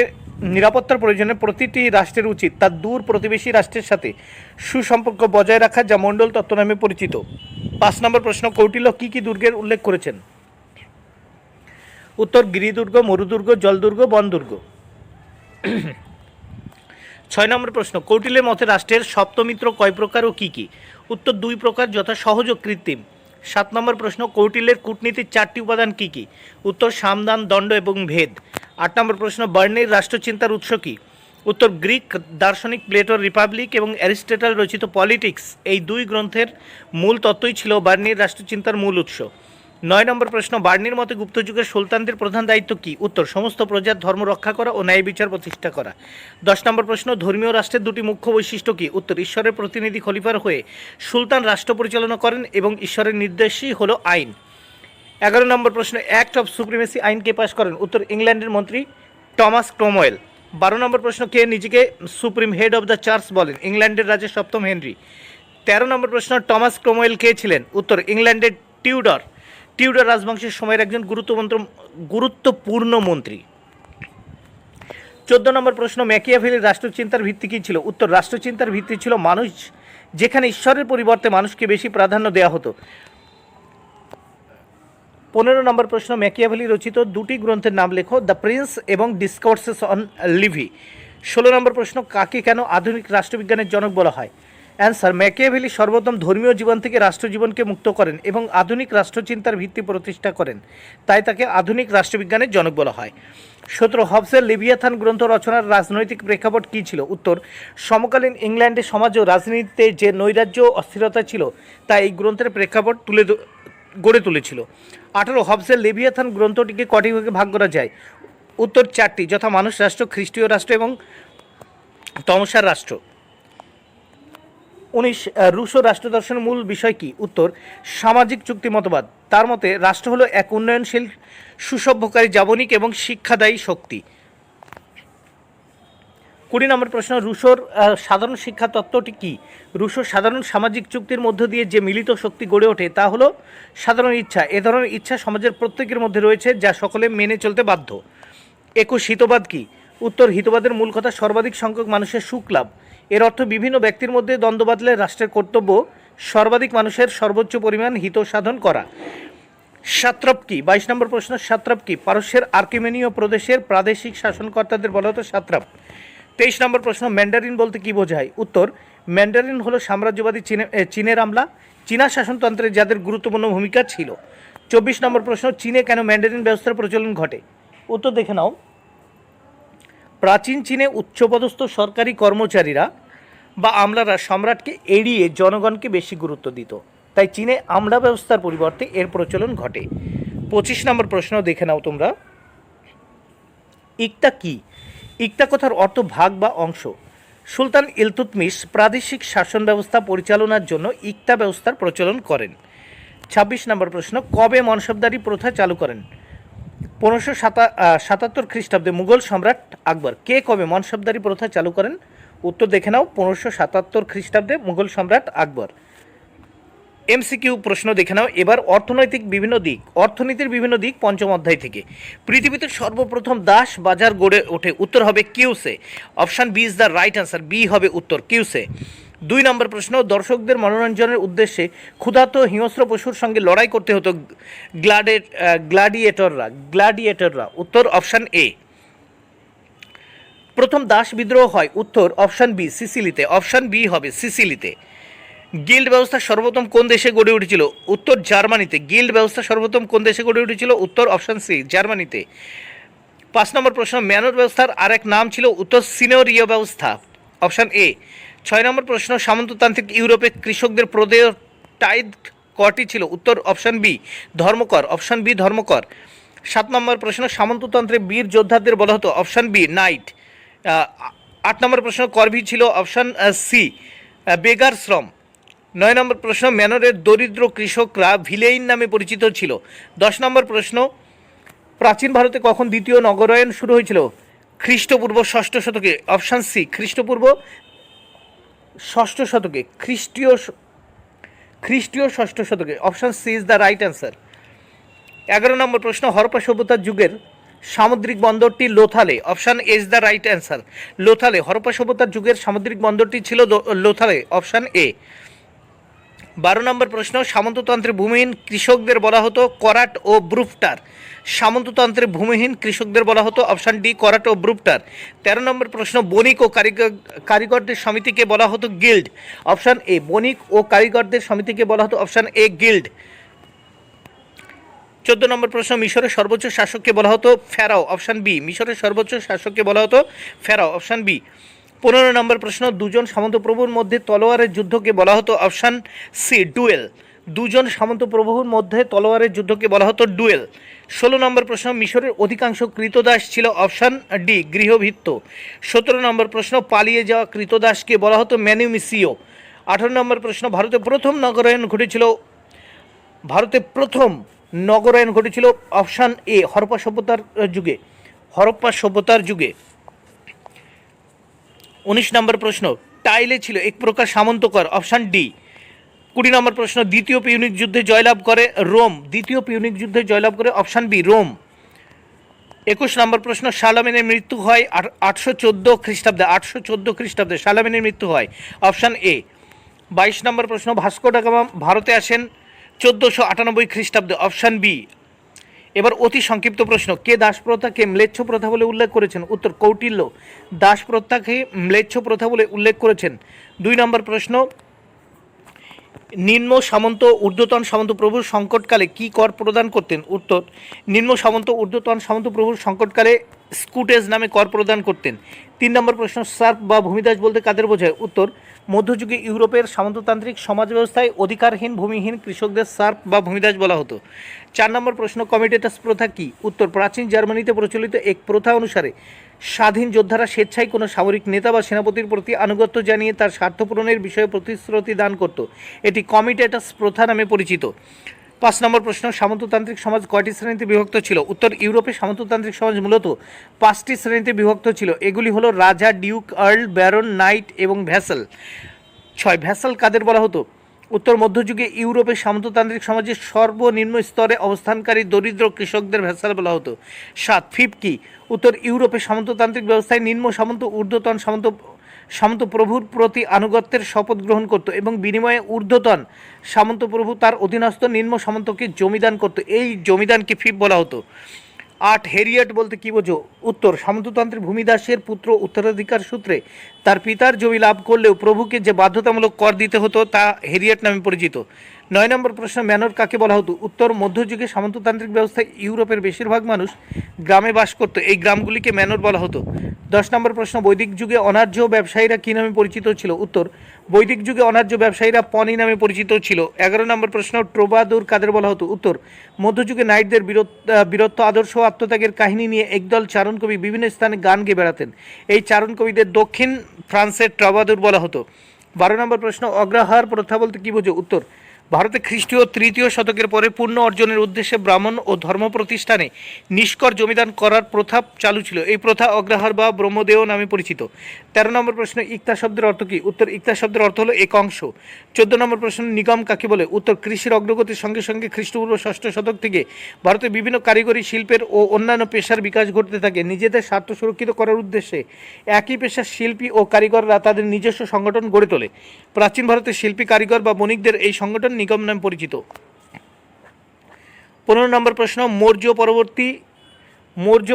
নিরাপত্তার প্রয়োজনে প্রতিটি রাষ্ট্রের উচিত তার দূর প্রতিবেশী রাষ্ট্রের সাথে সুসম্পর্ক বজায় রাখা, যা মণ্ডল তত্ত্ব নামে পরিচিত। 5 নম্বর প্রশ্ন, কৌটিল্য কি কি দুর্গের উল্লেখ করেছেন? উত্তর, গিরিদুর্গ, মরুদুর্গ, জলদুর্গ, বনদুর্গ। 6 নম্বর প্রশ্ন, কৌটিল্যের মতে রাষ্ট্রের সপ্তমিত্র কয় প্রকার ও কী কী? উত্তর, 2 প্রকার, যথা সহজ ও কৃত্রিম। 7 নম্বর প্রশ্ন, কৌটিল্যের কূটনীতির 4টি উপাদান কী কী? উত্তর, সামদান, দণ্ড এবং ভেদ। 8 নম্বর প্রশ্ন, বার্নির রাষ্ট্রচিন্তার উৎস কী? উত্তর, গ্রিক দার্শনিক প্লেটোর রিপাবলিক এবং অ্যারিস্টটল রচিত পলিটিক্স, এই 2 গ্রন্থের মূল তত্ত্বই ছিল বার্নির রাষ্ট্রচিন্তার মূল উৎস। 9 নম্বর প্রশ্ন, বার্নির মতে গুপ্তযুগের সুলতানদের প্রধান দায়িত্ব কী? উত্তর, সমস্ত প্রজার ধর্ম রক্ষা করা ও ন্যায় বিচার প্রতিষ্ঠা করা। 10 নম্বর প্রশ্ন, ধর্মীয় রাষ্ট্রের 2টি মুখ্য বৈশিষ্ট্য কী? উত্তর, ঈশ্বরের প্রতিনিধি খলিফার হয়ে সুলতান রাষ্ট্র পরিচালনা করেন এবং ঈশ্বরের নির্দেশই হলো আইন। 11 নম্বর প্রশ্ন, অ্যাক্ট অফ সুপ্রিমেসি আইন কে পাশ করেন? উত্তর, ইংল্যান্ডের মন্ত্রী টমাস ক্রোমওয়েল। 12 নম্বর প্রশ্ন, কে নিজেকে supreme head of the church বলেন? ইংল্যান্ডের রাজা 7ম হেনরি। 13 নম্বর প্রশ্ন, টমাস ক্রোমওয়েল কে ছিলেন? উত্তর, ইংল্যান্ডের টিউডর রাজবংশের সময়ের একজন গুরুত্বপূর্ণ মন্ত্রী। 14 নম্বর প্রশ্ন, ম্যাকিয়াভেলির রাষ্ট্রচিন্তার ভিত্তি কী ছিল? উত্তর, রাষ্ট্রচিন্তার ভিত্তি ছিল মানুষ, যেখানে ঈশ্বরের পরিবর্তে মানুষকে বেশি প্রাধান্য দেওয়া হতো। 15 নম্বর প্রশ্ন, ম্যাকিয়াভেলি রচিত 2টি গ্রন্থের নাম লেখো, দ্য প্রিন্স এবং ডিসকোর্সেস অন লিভি। 16 নম্বর প্রশ্ন, কাকে কেন আধুনিক রাষ্ট্রবিজ্ঞানের জনক বলা হয়? অ্যান্সার, ম্যাকিয়াভেলি সর্বপ্রথম ধর্মীয় জীবন থেকে রাষ্ট্রজীবনকে মুক্ত করেন এবং আধুনিক রাষ্ট্রচিন্তার ভিত্তি প্রতিষ্ঠা করেন, তাই তাকে আধুনিক রাষ্ট্রবিজ্ঞানের জনক বলা হয়। 17, হবসের লেভিয়াথান গ্রন্থ রচনার রাজনৈতিক প্রেক্ষাপট কী ছিল? উত্তর, সমকালীন ইংল্যান্ডের সমাজ ও রাজনীতিতে যে নৈরাজ্য ও অস্থিরতা ছিল তা এই গ্রন্থের প্রেক্ষাপট গড়ে তুলেছিল। 18, হবসের লেভিয়াথান গ্রন্থটিকে কটি ভাগে ভাগ করা যায়? উত্তর, 4টি, যথা মানুষ রাষ্ট্র, খ্রিস্টীয় রাষ্ট্র এবং তমসার রাষ্ট্র। 19 রুশো রাষ্ট্রদর্শনের মূল বিষয় কি? উত্তর সামাজিক চুক্তি মতবাদ। তার মতে রাষ্ট্র হলো এক উন্নয়নশীল সুসভ্যকারী জাবনিক এবং শিক্ষাদায়ী শক্তি। 20 নম্বর প্রশ্ন, রুশোর সাধারণ শিক্ষা তত্ত্বটি কি? রুশোর সাধারণ সামাজিক চুক্তির মধ্য দিয়ে যে মিলিত শক্তি গড়ে ওঠে তা হলো সাধারণ ইচ্ছা। এ ধরনের ইচ্ছা সমাজের প্রত্যেকের মধ্যে রয়েছে, যা সকলে মেনে চলতে বাধ্য। 21 হিতবাদ কি? উত্তর হিতবাদের মূল কথা সর্বাধিক সংখ্যক মানুষের সুখ লাভ। এর অর্থ বিভিন্ন ব্যক্তির মধ্যে দ্বন্দ্ব বাঁধলে রাষ্ট্রের কর্তব্য সর্বাধিক মানুষের সর্বোচ্চ পরিমাণ হিত সাধন করা। সাত্রাপ কি? 22 নম্বর প্রশ্ন, সাত্রাপ কি? পারস্যের আর্মেনীয় প্রদেশের প্রাদেশিক শাসনকর্তাদের বলা হতো সাত্রাপ। 23 নম্বর প্রশ্ন, ম্যান্ডারিন বলতে কি বোঝায়? উত্তর ম্যান্ডারিন হলো সাম্রাজ্যবাদী চীনের আমলা, চীনা শাসনতন্ত্রে যাদের গুরুত্বপূর্ণ ভূমিকা ছিল। 24 নম্বর প্রশ্ন, চীনে কেন ম্যান্ডারিন ব্যবস্থার প্রচলন ঘটে? উত্তর দেখে নাও। প্রাচীন চীনে উচ্চপদস্থ সরকারি কর্মচারীরা বা আমলারা সম্রাটকে এড়িয়ে জনগণকে বেশি গুরুত্ব দিত, তাই চীনে আমলা ব্যবস্থার পরিবর্তে এর প্রচলন ঘটে। 25 নম্বর প্রশ্ন দেখে নাও তোমরা। ইকতা কি? ইকতা কথার অর্থ ভাগ বা অংশ। সুলতান ইলতুৎমিশ প্রাদেশিক শাসন ব্যবস্থা পরিচালনার জন্য ইকতা ব্যবস্থার প্রচলন করেন। 26 নম্বর প্রশ্ন, কবে মনসবদারি প্রথা চালু করেন? 1577 খ্রিস্টাব্দে মুঘল সম্রাট আকবর। কে কবে মনসবদারি প্রথা চালু করেন? উত্তর দেখে নাও। 1577 খ্রিস্টাব্দে মুঘল সম্রাট আকবর। এমসিকিউ প্রশ্ন দেখে নাও এবার। অর্থনীতির বিভিন্ন দিক পঞ্চম অধ্যায় থেকে। পৃথিবীতে সর্বপ্রথম দাস বাজার গড়ে ওঠে? উত্তর হবে কিউসে। Option B is the right answer. B হবে উত্তর, কিউসে। 2 নম্বর প্রশ্ন, দর্শকদের মনোরঞ্জনের উদ্দেশ্যে ক্ষুধার্ত হিংস্র পশুর সঙ্গে লড়াই করতে হতো গ্ল্যাডিয়েটররা। উত্তর অপশান এ। প্রথম দাস বিদ্রোহ হয়? উত্তর অপশান বি, সিসিলিতে। অপশান বি হবে সিসিলিতে। গিল্ড ব্যবস্থা সর্বপ্রথম কোন দেশে গড়ে উঠেছিল? উত্তর জার্মানিতে। গিল্ড ব্যবস্থা সর্বপ্রথম কোন দেশে গড়ে উঠেছিল? উত্তর অপশান সি, জার্মানিতে। 5 নম্বর প্রশ্ন, ম্যানর ব্যবস্থার আরেক নাম ছিল? উত্তর সিনিয়রীয় ব্যবস্থা। Option A. 6 নম্বর প্রশ্ন, সামন্ততান্ত্রিক ইউরোপে কৃষকদের প্রদেয় টাইদ কটি ছিল? উত্তর অপশান বি, ধর্মকর। অপশান বি, ধর্মকর। 7 নম্বর প্রশ্ন, সামন্ততন্ত্রে বীর যোদ্ধাদের বলা হতো? Option B, night. 8 নম্বর প্রশ্ন, করভি ছিল? অপশান সি, বেগার শ্রম। 9 নম্বর প্রশ্ন, ম্যানরের দরিদ্র কৃষকরা ভিলেইন নামে পরিচিত ছিল। 10 নম্বর প্রশ্ন, প্রাচীন ভারতে কখন দ্বিতীয় নগরায়ণ শুরু হয়েছিল? খ্রিস্টপূর্ব 6ষ্ঠ শতকে। অপশান সি, খ্রিস্টপূর্ব 6ষ্ঠ শতকে। খ্রিস্টীয় 6ষ্ঠ শতকে। Option C is the right answer. 11 নম্বর প্রশ্ন, হরপ্পা সভ্যতার যুগের সামুদ্রিক বন্দরটি লোথালে। Option A is the right answer. লোথালে। হরপ্পা সভ্যতার যুগের সামুদ্রিক বন্দরটি ছিল লোথালে। অপশান এ। 12 নম্বর প্রশ্ন, সামন্ততন্ত্রে ভূমিহীন কৃষকদের বলা হতো করাট ও ব্রুফটার। সামন্ততন্ত্রে ভূমিহীন কৃষকদের বলা হতো? অপশান ডি, করাট ও ব্রুফটার। 13 নম্বর প্রশ্ন, বণিক ও কারিগরদের সমিতিকে বলা হতো গিল্ড। অপশান এ, বণিক ও কারিগরদের সমিতিকে বলা হতো? Option A, guild. 14 নম্বর প্রশ্ন, মিশরের সর্বোচ্চ শাসককে বলা হতো ফেরাও। অপশান বি, মিশরের সর্বোচ্চ শাসককে বলা হতো ফেরাও। Option B. 15 নম্বর প্রশ্ন, দুজন সামন্তপ্রভুর মধ্যে তলোয়ারের যুদ্ধকে বলা হতো? Option C, duel. দুজন সামন্তপ্রভুর মধ্যে তলোয়ারের যুদ্ধকে বলা হতো ডুয়েল। 16 নম্বর প্রশ্ন, মিশরের অধিকাংশ কৃতদাস ছিল? Option D, গৃহভৃত্য। 17 নম্বর প্রশ্ন, পালিয়ে যাওয়া কৃতদাসকে বলা হতো ম্যানুমিসিও। 18 নম্বর প্রশ্ন, ভারতে প্রথম নগরায়ণ ঘটেছিল? অপশান এ, হরপ্পা সভ্যতার যুগে। 19 নম্বর প্রশ্ন, টাইলে ছিল এক প্রকার সামন্তকর। Option D. 20 নম্বর প্রশ্ন, দ্বিতীয় পিউনিক যুদ্ধে জয়লাভ করে রোম। Option B, Rome. 21 নম্বর প্রশ্ন, শালমেনের মৃত্যু হয় 814 খ্রিস্টাব্দে। শালমেনের মৃত্যু হয়? অপশান এ। 22 নম্বর প্রশ্ন, ভাস্কো ডা গামা ভারতে আসেন 1498 খ্রিস্টাব্দে। Option B. এবার অতি সংক্ষিপ্ত প্রশ্ন, কে দাসপ্রথাকে ম্লেচ্ছ প্রথা বলে উল্লেখ করেছেন? উত্তর কৌটিল্য দাসপ্রথাকে ম্লেচ্ছ প্রথা বলে উল্লেখ করেছেন। 2 নম্বর প্রশ্ন, নিম্ন সামন্ত ঊর্ধ্বতন সামন্ত প্রভুর সংকটকালে কি কর প্রদান করতেন? উত্তর নিম্ন সামন্ত ঊর্ধ্বতন সামন্ত প্রভুর সংকটকালে স্কুটেজ নামে কর প্রদান করতেন। 3 নম্বর প্রশ্ন, সার্প বা ভূমিদাস বলতে কাদের বোঝায়? উত্তর মধ্যযুগে ইউরোপের সামন্ততান্ত্রিক সমাজ ব্যবস্থায় অধিকারহীন ভূমিহীন কৃষকদের সার্প বা ভূমিদাস বলা হতো। 4 নম্বর প্রশ্ন, কমিটেটাস প্রথা কি? উত্তর, প্রাচীন জার্মানিতে প্রচলিত এক প্রথা অনুসারে স্বাধীন যোদ্ধারা স্বেচ্ছায় কোনো সামরিক নেতা বা সেনাপতির প্রতি আনুগত্য জানিয়ে তার স্বার্থ পূরণের বিষয়ে প্রতিশ্রুতি দান করত। এটি কমিটেটাস প্রথা নামে পরিচিত। 5 নম্বর প্রশ্ন, সামন্ততান্ত্রিক সমাজ কয়টি শ্রেণীতে বিভক্ত ছিল? উত্তর, ইউরোপে সামন্ততান্ত্রিক সমাজ মূলত 5টি শ্রেণীতে বিভক্ত ছিল। এগুলি হলো রাজা, ডিউক, আর্ল, ব্যারন, নাইট এবং ভ্যাসেল। 6, ভ্যাসেল কাদের বলা হতো? উত্তর, মধ্যযুগে ইউরোপের সামন্ততান্ত্রিক সমাজের সর্বনিম্ন স্তরে অবস্থানকারী দরিদ্র কৃষকদের ভ্যাসেল বলা হতো। 7, ফিপ কি? উত্তর, ইউরোপের সামন্ততান্ত্রিক ব্যবস্থায় নিম্ন সামন্ত ঊর্ধ্বতন সামন্ত প্রভুর প্রতি আনুগত্যের শপথ গ্রহণ করত এবং বিনিময়ে ঊর্ধ্বতন সামন্ত প্রভু তার অধীনস্থ নিম্ন সামন্তকে জমিদান করত। এই জমিদানকে ফিপ বলা হতো। 8, হেরিয়েট বলতে কী বোঝো? উত্তর, সামন্ততান্ত্রিক ভূমিদাসের পুত্র উত্তরাধিকার সূত্রে তার পিতার জমি লাভ করলেও প্রভুকে যে বাধ্যতামূলক কর দিতে হতো তা হেরিয়েট নামে পরিচিত। 9 নম্বর প্রশ্ন, ম্যানর কাকে বলা হতো? উত্তর, মধ্যযুগে সামন্ততান্ত্রিক ব্যবস্থায় ইউরোপের বেশিরভাগ মানুষ গ্রামে বাস করত। এই গ্রামগুলিকে ম্যানর বলা হতো। 10 নম্বর প্রশ্ন, বৈদিক যুগে অনার্য ব্যবসায়ীরা কী নামে পরিচিত ছিল? উত্তর, বৈদিক যুগে অনার্য ব্যবসায়ীরা পনি নামে পরিচিত ছিল। 11 নম্বর প্রশ্ন, ট্রোবাদুর কাদের বলা হতো? উত্তর, মধ্যযুগে নাইটদের বীরত্ব আদর্শ ও আত্মত্যাগের কাহিনী নিয়ে একদল চারণকবি বিভিন্ন স্থানে গান গেয়ে বেড়াতেন। এই চারণকবিদের দক্ষিণ ফ্রান্সের ট্রোবাদুর বলা হতো। 12 নম্বর প্রশ্ন, অগ্রহার প্রথা বলতে কী বোঝো? উত্তর, ভারতে খ্রিস্টীয় 3য় শতকের পরে পূর্ণ অর্জনের উদ্দেশ্যে ব্রাহ্মণ ও ধর্ম প্রতিষ্ঠানে নিষ্কর জমিদান করার প্রথা চালু ছিল। এই প্রথা অগ্রহার বা ব্রহ্মদেয় নামে পরিচিত। 13 নম্বর প্রশ্ন, ইক্তা শব্দের অর্থ কী? উত্তর, ইক্তা শব্দের অর্থ হলো এক অংশ। 14 নম্বর প্রশ্ন, নিগম কাকে বলে? উত্তর, কৃষির অগ্রগতির সঙ্গে সঙ্গে খ্রিস্টপূর্ব 6ষ্ঠ শতক থেকে ভারতে বিভিন্ন কারিগরি শিল্পের ও অন্যান্য পেশার বিকাশ ঘটতে থাকে। নিজেদের স্বার্থ সুরক্ষিত করার উদ্দেশ্যে একই পেশার শিল্পী ও কারিগররা তাদের নিজস্ব সংগঠন গড়ে তোলে। প্রাচীন ভারতের শিল্পী, কারিগর বা বণিকদের এই সংগঠন নিগম নামে পরিচিত। 15 নম্বর প্রশ্ন, মৌর্য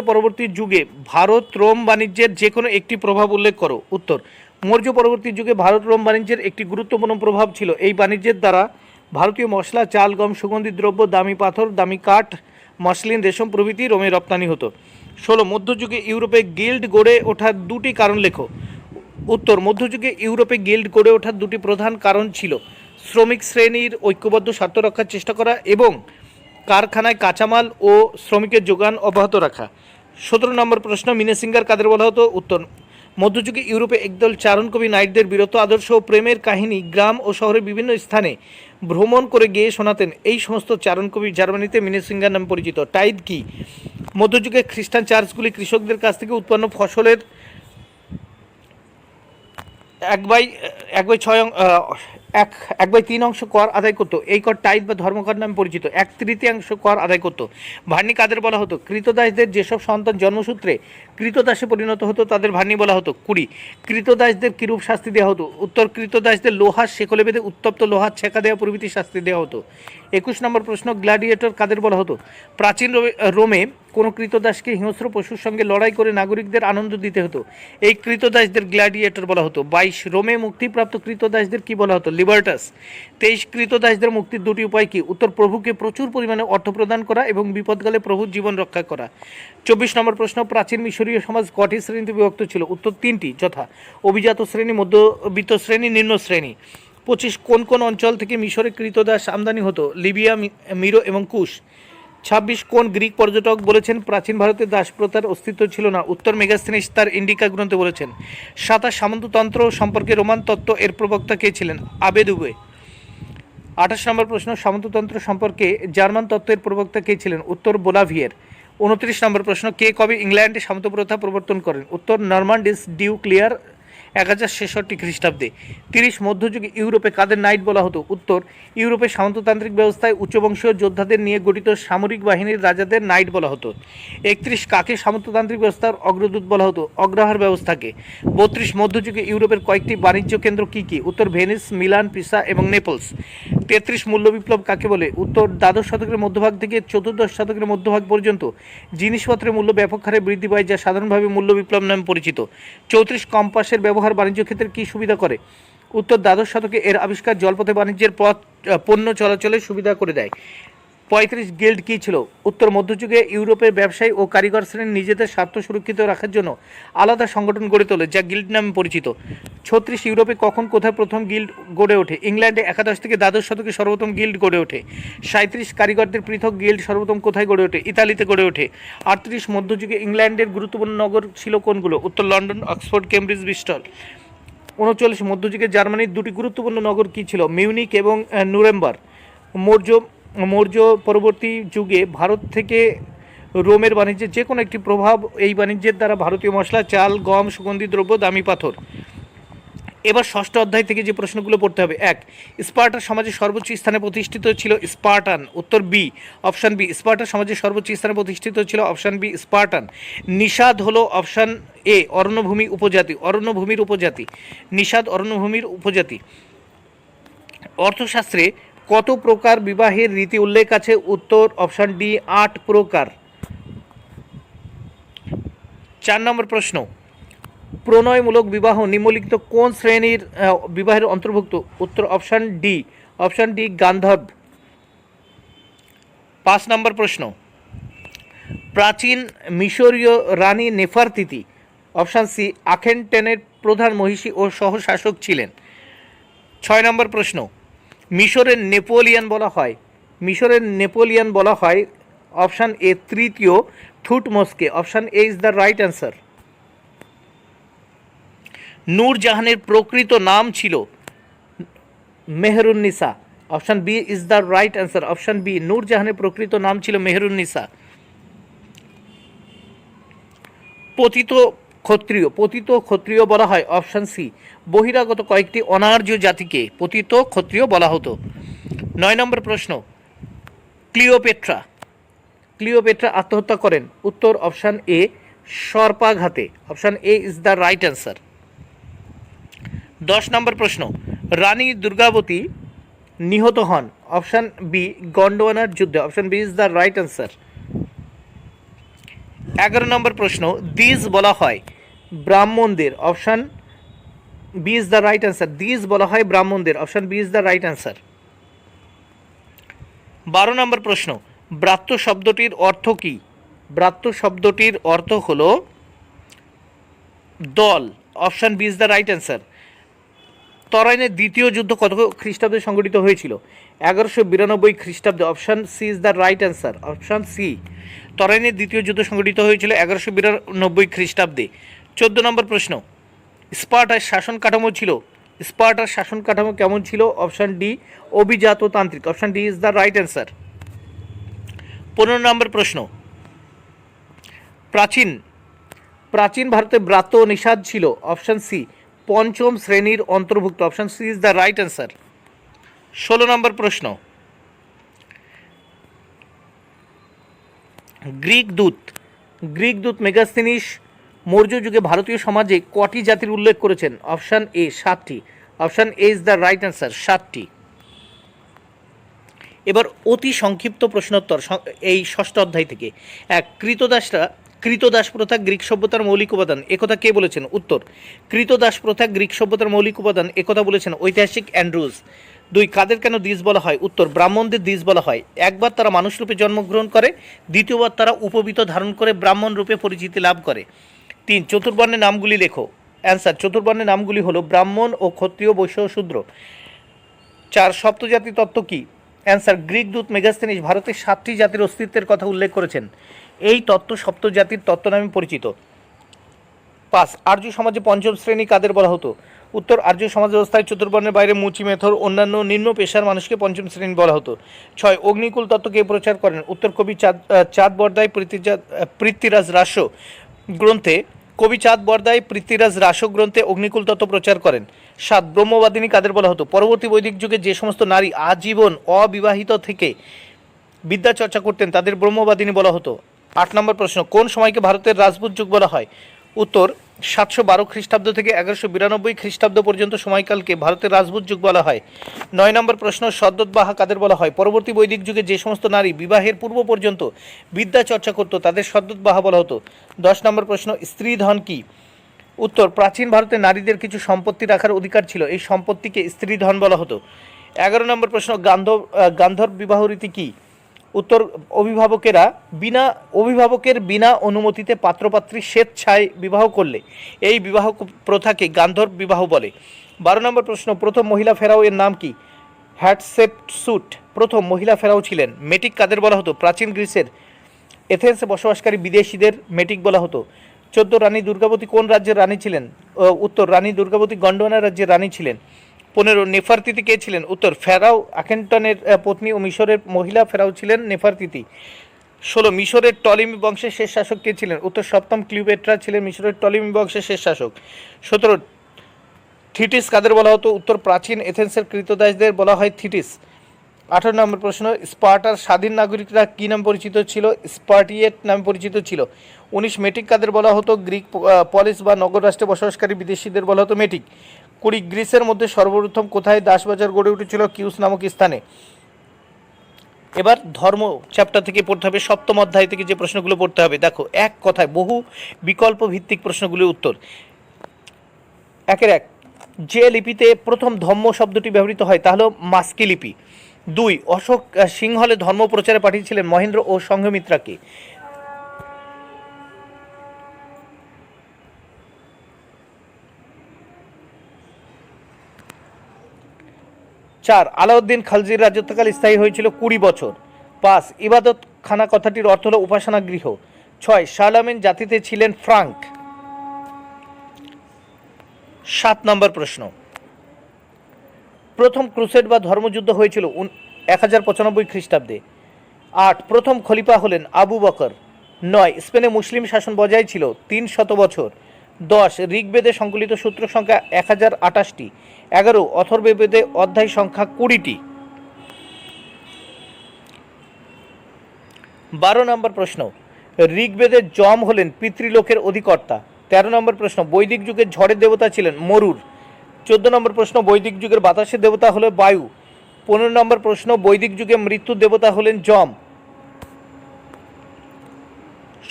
পরবর্তী যুগে ভারত রোম বাণিজ্যের যে কোনো একটি প্রভাব উল্লেখ করো। উত্তর, মৌর্য পরবর্তী যুগে ভারত রোম বাণিজ্যের একটি গুরুত্বপূর্ণ প্রভাব ছিল। এই বাণিজ্যের দ্বারা ভারতীয় মশলা, চাল, গম, সুগন্ধি দ্রব্য, দামি পাথর, দামি কাঠ, মসলিন, রেশম প্রভৃতি রোমে রপ্তানি হতো। 16, মধ্যযুগে ইউরোপে গিল্ড গড়ে ওঠার 2টি কারণ লেখো। উত্তর, মধ্যযুগে ইউরোপে গিল্ড গড়ে ওঠার 2টি প্রধান কারণ ছিল শ্রমিক শ্রেণীর ঐক্যবদ্ধ স্বার্থ রক্ষার চেষ্টা করা এবং কারখানায় কাঁচামাল ও শ্রমিকের যোগান অব্যাহত রাখা। 17 নম্বর প্রশ্ন, মিনেসিঙ্গার কাদের বলা হতো? উত্তর, মধ্যযুগে ইউরোপে একদল চারণকবি নাইটদের বীরত্ব আদর্শ ও প্রেমের কাহিনী গ্রাম ও শহরের বিভিন্ন স্থানে ভ্রমণ করে গেয়ে শোনাতেন। এই সমস্ত চারণকবি জার্মানিতে মিনেসিঙ্গার নামে পরিচিত। টাইদ কি? মধ্যযুগে খ্রিস্টান চার্চগুলি কৃষকদের কাছ থেকে উৎপন্ন ফসলের 1/3 অংশ কর আদায় করতো। এই কর টাইদ বা ধর্মকর নামে পরিচিত। 1/3 কর আদায় করত। ভার্নি কাদের বলা হতো? কৃতদাসদের যেসব সন্তান জন্মসূত্রে কৃতদাসে পরিণত হতো তাদের ভার্নি বলা হতো। 20, কৃতদাসদের কিরূপ শাস্তি দেওয়া হতো? উত্তর, কৃতদাসদের লোহার শেকলে বেঁধে উত্তপ্ত লোহার ছেঁকা দেওয়া প্রভৃতি শাস্তি দেওয়া হতো। 21 নম্বর প্রশ্ন, গ্ল্যাডিয়েটর কাদের বলা হতো? প্রাচীন রোমে কোনো কৃতদাসকে হিংস্র পশুর সঙ্গে লড়াই করে নাগরিকদের আনন্দ দিতে হতো। এই কৃতদাসদের গ্ল্যাডিয়েটর বলা হতো। 22, রোমে মুক্তিপ্রাপ্ত কৃতদাসদের কি বলা হতো? লিবার্টাস। 23, কৃতদাসদের মুক্তির 2টি উপায় কি? উত্তর, প্রভুকে প্রচুর পরিমাণে অর্থ প্রদান করা এবং বিপদকালে প্রভুর জীবন রক্ষা করা। 24 নম্বর প্রশ্ন, প্রাচীন মিশরীয় সমাজ কটি শ্রেণীতে বিভক্ত ছিল? উত্তর, 3টি, যথা অভিজাত শ্রেণী, মধ্যবিত্ত শ্রেণী, নিম্ন শ্রেণী। 25, কোন কোন অঞ্চল থেকে মিশরে কৃতদাস আমদানি হতো? লিবিয়া, মিরো এবং কুশ। 26, কোন গ্রিক পর্যটক বলেছেন প্রাচীন ভারতে দাসপ্রথার অস্তিত্ব ছিল না? উত্তর, মেগাস্থেনিস তার ইন্ডিকা গ্রন্থে বলেছেন। 27, সামন্ততন্ত্র সম্পর্কে রোমান তত্ত্ব এর প্রবক্তা কে ছিলেন? আবেদুবে। 28 নম্বর প্রশ্ন, সামন্ততন্ত্র সম্পর্কে জার্মান তত্ত্বের প্রবক্তা কে ছিলেন? উত্তর, বোলাভিয়ের। 29 নম্বর প্রশ্ন, কে কবে ইংল্যান্ডে সামন্ত প্রথা প্রবর্তন করেন? উত্তর, নরমান্ডিস ডিউক লিয়ার 1066 খ্রিস্টাব্দে। 30, মধ্যযুগে ইউরোপে কাদের নাইট বলা হতো? উত্তর, ইউরোপে সামন্ততান্ত্রিক ব্যবস্থায় উচ্চবংশীয় যোদ্ধাদের নিয়ে গঠিত সামরিক বাহিনীর রাজাদের নাইট বলা হতো। 31, কাকে সামন্ততান্ত্রিক ব্যবস্থার অগ্রদূত বলা হতো? অগ্রহার ব্যবস্থাকে। 32, মধ্যযুগে ইউরোপের কয়েকটি বাণিজ্য কেন্দ্র কি কি? উত্তর, ভেনিস, মিলান, পিসা এবং নেপলস। 33, মূল্য বিপ্লব কাকে বলে? উত্তর, দ্বাদশ শতকের মধ্যভাগ থেকে চতুর্দশ শতকের মধ্যভাগ পর্যন্ত জিনিসপত্রের মূল্য ব্যাপক হারে বৃদ্ধি পায়, যা সাধারণভাবে মূল্য বিপ্লব নামে পরিচিত। 34, কম্পাসের ব্যবহার বাণিজ্য ক্ষেত্রে কি সুবিধা করে? উত্তর, দ্বাদশ শতকে এর আবিষ্কার জলপথে বাণিজ্যের পণ্য চলাচলের সুবিধা করে দেয়। 35 গিল্ড কী ছিল? উত্তর, মধ্যযুগে ইউরোপের ব্যবসায়ী ও কারিগর শ্রেণী নিজেদের স্বার্থ সুরক্ষিত রাখার জন্য আলাদা সংগঠন গড়ে তোলে, যা গিল্ড নামে পরিচিত। 36 ইউরোপে কখন কোথায় প্রথম গিল্ড গড়ে ওঠে? ইংল্যান্ডে একাদশ থেকে দ্বাদশ শতকে সর্বপ্রথম গিল্ড গড়ে ওঠে। 37 কারিগরদের পৃথক গিল্ড সর্বপ্রথম কোথায় গড়ে ওঠে? ইতালিতে গড়ে ওঠে। 38 মধ্যযুগে ইংল্যান্ডের গুরুত্বপূর্ণ নগর ছিল কোনগুলো? উত্তর, লন্ডন, অক্সফোর্ড, কেমব্রিজ, ব্রিস্টল। 39 মধ্যযুগে জার্মানির দুটি গুরুত্বপূর্ণ নগর কী ছিল? মিউনিক এবং নুরেমবার্গ। মৌর্য পরবর্তী যুগে ভারত থেকে রোমের বাণিজ্যের যে কোনো একটি প্রভাব, এই বাণিজ্যের দ্বারা ভারতীয় মশলা, চাল, গম, সুগন্ধি দ্রব্য, দামি পাথর। এবার ষষ্ঠ অধ্যায় থেকে যে প্রশ্নগুলো পড়তে হবে। 1, স্পার্টার সমাজের সর্বোচ্চ স্থানে প্রতিষ্ঠিত ছিল স্পার্টান। উত্তর বি, অপশান বি। স্পার্টার সমাজের সর্বোচ্চ স্থানে প্রতিষ্ঠিত ছিল অপশান বি, স্পার্টান। নিষাদ হলো অপশান এ, অরণ্যভূমি উপজাতি। অরণ্যভূমির উপজাতি নিষাদ অরণ্যভূমির উপজাতি। অর্থশাস্ত্রে কত প্রকার বিবাহের রীতি উল্লেখ আছে? উত্তর, অপশান ডি, 8 প্রকার। 4 নম্বর প্রশ্ন, প্রণয়মূলক বিবাহ নিম্নলিখিত কোন শ্রেণীর বিবাহের অন্তর্ভুক্ত? উত্তর, অপশান ডি, অপশান ডি, গান্ধর্ব। 5 নম্বর প্রশ্ন, প্রাচীন মিশরীয় রানী নেফারতিতি, অপশান সি, আখেনটেনের প্রধান মহিষী ও সহশাসক ছিলেন। 6 নম্বর প্রশ্ন, মিশরের নেপোলিয়ান বলা হয় অপশান এ, তৃতীয় থুটমোসকে। Option A is the right answer. নূরজাহানের প্রকৃত নাম ছিল Mehrunnisa. Option B is the right answer. Option B, নূরজাহানের প্রকৃত নাম ছিল মেহরুন্নিসা। পতিত ক্ষত্রিয় বলা হয় অপশান সি, বহিরাগত কয়েকটি অনার্য জাতিকে পতিত ক্ষত্রিয় বলা হতো। 9 নম্বর প্রশ্ন, ক্লিওপেট্রা আত্মহত্যা করেন। উত্তর, অপশান এ, সর্পাঘাতে। Option A is the right answer. 10 নম্বর প্রশ্ন, রানী দুর্গাবতী নিহত হন। অপশান বি, গন্ডোয়ানার যুদ্ধে। Option B is the right answer. 11 নম্বর প্রশ্ন, দিজ বলা হয় ব্রাহ্মণদের। Option B is the right answer. দিজ বলা হয় ব্রাহ্মণদের। Option B is the right answer. 12 নম্বর প্রশ্ন, ব্রাত্য শব্দটির অর্থ কী? ব্রাত্য শব্দটির অর্থ হল দল। Option B is the right answer. তরাইনের দ্বিতীয় যুদ্ধ কত খ্রিস্টাব্দে সংঘটিত হয়েছিল? 1192 খ্রিস্টাব্দে। Option C is the right answer. Option C, তরাইনের দ্বিতীয় যুদ্ধ সংঘটিত হয়েছিল 1192 খ্রিস্টাব্দে। 14 নম্বর প্রশ্ন, স্পার্টার শাসন কাঠামো কেমন ছিল? অপশান ডি, অভিজাততান্ত্রিক। Option D is the right answer. 15 নম্বর প্রশ্ন, প্রাচীন ভারতে ব্রাত্য ও নিষাদ ছিল। অপশান সি, পঞ্চম শ্রেণীর অন্তর্ভুক্ত। Option C is the right answer. 16 নম্বর প্রশ্ন, গ্রিক দূত মেগাস্তিনিস মৌর্য যুগে ভারতীয় সমাজে কটি জাতির উল্লেখ করেছেন? অপশান এ, 7টি। Option A is the right answer, 7টি। এবার অতি সংক্ষিপ্ত প্রশ্নোত্তর এই ষষ্ঠ অধ্যায় থেকে। 1, কৃতদাস প্রথা গ্রিক সভ্যতার মৌলিক উপাদান, একথা কে বলেছেন? উত্তর, কৃতদাস প্রথা গ্রিক সভ্যতার মৌলিক উপাদান, একথা বলেছেন ঐতিহাসিক অ্যান্ড্রুজ। 2, কাদের কেন দ্বিজ বলা হয়? উত্তর, ব্রাহ্মণদের দ্বিজ বলা হয়। একবার তারা মানুষ রূপে জন্মগ্রহণ করে, দ্বিতীয়বার তারা উপবীত ধারণ করে ব্রাহ্মণ রূপে পরিচিতি লাভ করে। 3, চতুর্বর্ণের নামগুলি লেখো। অ্যান্সার, চতুর্বর্ণের নামগুলি হলো ব্রাহ্মণ ও ক্ষত্রিয়, বৈশ্য ও শূদ্র। 4, সপ্তজাতি তত্ত্ব কী? অ্যান্সার, গ্রিক দূত মেগাস্তিনিস ভারতের 7টি জাতির অস্তিত্বের কথা উল্লেখ করেছেন। এই তত্ত্ব সপ্তজাতির তত্ত্ব নামে পরিচিত। 5, আর্য সমাজে পঞ্চম শ্রেণী কাদের বলা হতো? উত্তর, আর্য সমাজ ব্যবস্থায় চতুর্বর্ণের বাইরে মুচি, মেথর, অন্যান্য নিম্ন পেশার মানুষকে পঞ্চম শ্রেণী বলা হতো। 6, অগ্নিকুল তত্ত্ব কে প্রচার করেন? উত্তর, কবি চাঁদ বরদাই পৃথ্বীরাজ রাস গ্রন্থে অগ্নিকুল তত্ত্ব প্রচার করেন। 7, ব্রহ্মবাদিনী কাদের বলা হতো? পরবর্তী বৈদিক যুগে যে সমস্ত নারী আজীবন অবিবাহিত থেকে বিদ্যা চর্চা করতেন তাদের ব্রহ্মবাদিনী বলা হতো। 8 নম্বর প্রশ্ন, কোন সময়কে ভারতের রাজপুত যুগ বলা হয়? উত্তর, 712 খ্রিস্টাব্দ থেকে 1192 খ্রিস্টাব্দ পর্যন্ত সময়কালকে ভারতের রাজপুত যুগ বলা হয়। 9 নম্বর প্রশ্ন, সদ্যোৎবাহা কাদের বলা হয়? পরবর্তী বৈদিক যুগে যে সমস্ত নারী বিবাহের পূর্ব পর্যন্ত বিদ্যা চর্চা করত তাদের সদ্যোৎবাহা বলা হতো। 10 নম্বর প্রশ্ন, স্ত্রীধন কি? উত্তর, প্রাচীন ভারতে নারীদের কিছু সম্পত্তি রাখার অধিকার ছিল, এই সম্পত্তিকে স্ত্রীধন বলা হতো। 11 নম্বর প্রশ্ন, গান্ধর্ব বিবাহ রীতি কি? উত্তর, অভিভাবকের বিনা অনুমতিতে পাত্রপাত্রী স্বেচ্ছায় বিবাহ করলে এই বিবাহ প্রথাকে গান্ধর্ব বিবাহ বলে। 12 নম্বর প্রশ্ন, প্রথম মহিলা ফেরাও এর নাম কি? হ্যাটশেপসুট প্রথম মহিলা ফেরাও ছিলেন। মেটিক কাদের বলা হতো? প্রাচীন গ্রিসের এথেন্সে বসবাসকারী বিদেশিদের মেটিক বলা হতো। 14 রানী দুর্গাবতী কোন রাজ্যের রানী ছিলেন? উত্তর, রানী দুর্গাবতী গন্ডোয়ানা রাজ্যের রানী ছিলেন। 15 নেফারতিতি কে ছিলেন? উত্তর, ফেরাও আখেনটনের পত্নী ও মিশরের মহিলা ফেরাও ছিলেন নেফারতিতি। 16 মিশরের টলিমি বংশের শেষ শাসক কে ছিলেন? উত্তর, সপ্তম ক্লিওপেট্রা ছিলেন মিশরের টলিমি বংশের শেষ শাসক। 17 থিটিস কাদের বলা হতো? উত্তর, প্রাচীন এথেন্সের কৃতদাসদের বলা হয় থিটিস। 18 নম্বর প্রশ্ন, স্পার্টার স্বাধীন নাগরিকরা কী নামে পরিচিত ছিল? স্পার্টিয়েট নামে পরিচিত ছিল। 19 মেটিক কাদের বলা হতো? গ্রিক পলিস বা নগর রাষ্ট্রে বসবাসকারী বিদেশিদের বলা হতো মেটিক। 20 গ্রিসের মধ্যে সর্বপ্রথম কোথায় দাসবাজার গড়ে উঠেছিল? কিউস নামক স্থানে। এবার ধর্ম চ্যাপ্টার থেকে পড়তে হবে, সপ্তম অধ্যায় থেকে যে প্রশ্নগুলো পড়তে হবে। দেখো, এক কথায় বহু বিকল্প ভিত্তিক প্রশ্নগুলির উত্তর। 1 যে লিপিতে প্রথম ধম্ম শব্দটি ব্যবহৃত হয় তা হলো মাস্কি লিপি। 2 অশোক সিংহলে ধর্ম প্রচারে পাঠিয়েছিলেন মহেন্দ্র ও সংঘমিত্রাকে। 4 আলাউদ্দিন খালজির রাজত্বকাল স্থায়ী হয়েছিল 20 বছর। 5 ইবাদত খানা কথাটির অর্থ হল উপাসনা গৃহ। 6 শার্লামেন জাতিতে ছিলেন ফ্রাঙ্ক। 7 নম্বর প্রশ্ন, প্রথম ক্রুসেড বা ধর্মযুদ্ধ হয়েছিল 1095 খ্রিস্টাব্দে। 8 প্রথম খলিফা হলেন আবু বকর। 9 স্পেনে মুসলিম শাসন বজায় ছিল 300 বছর। 10 ঋগ্বেদে সংকলিত সূত্র সংখ্যা 1028টি। 11 অথর্ববেদে অধ্যায় সংখ্যা 20টি। 12 নম্বর প্রশ্ন, ঋগ্বেদের যম হলেন পিতৃলোকের অধিকর্তা। 13 নম্বর প্রশ্ন, বৈদিক যুগের ঝড়ের দেবতা ছিলেন মরুর। 14 নম্বর প্রশ্ন, বৈদিক যুগের বাতাসের দেবতা হলো বায়ু। 15 নম্বর প্রশ্ন, বৈদিক যুগে মৃত্যুর দেবতা হলেন যম।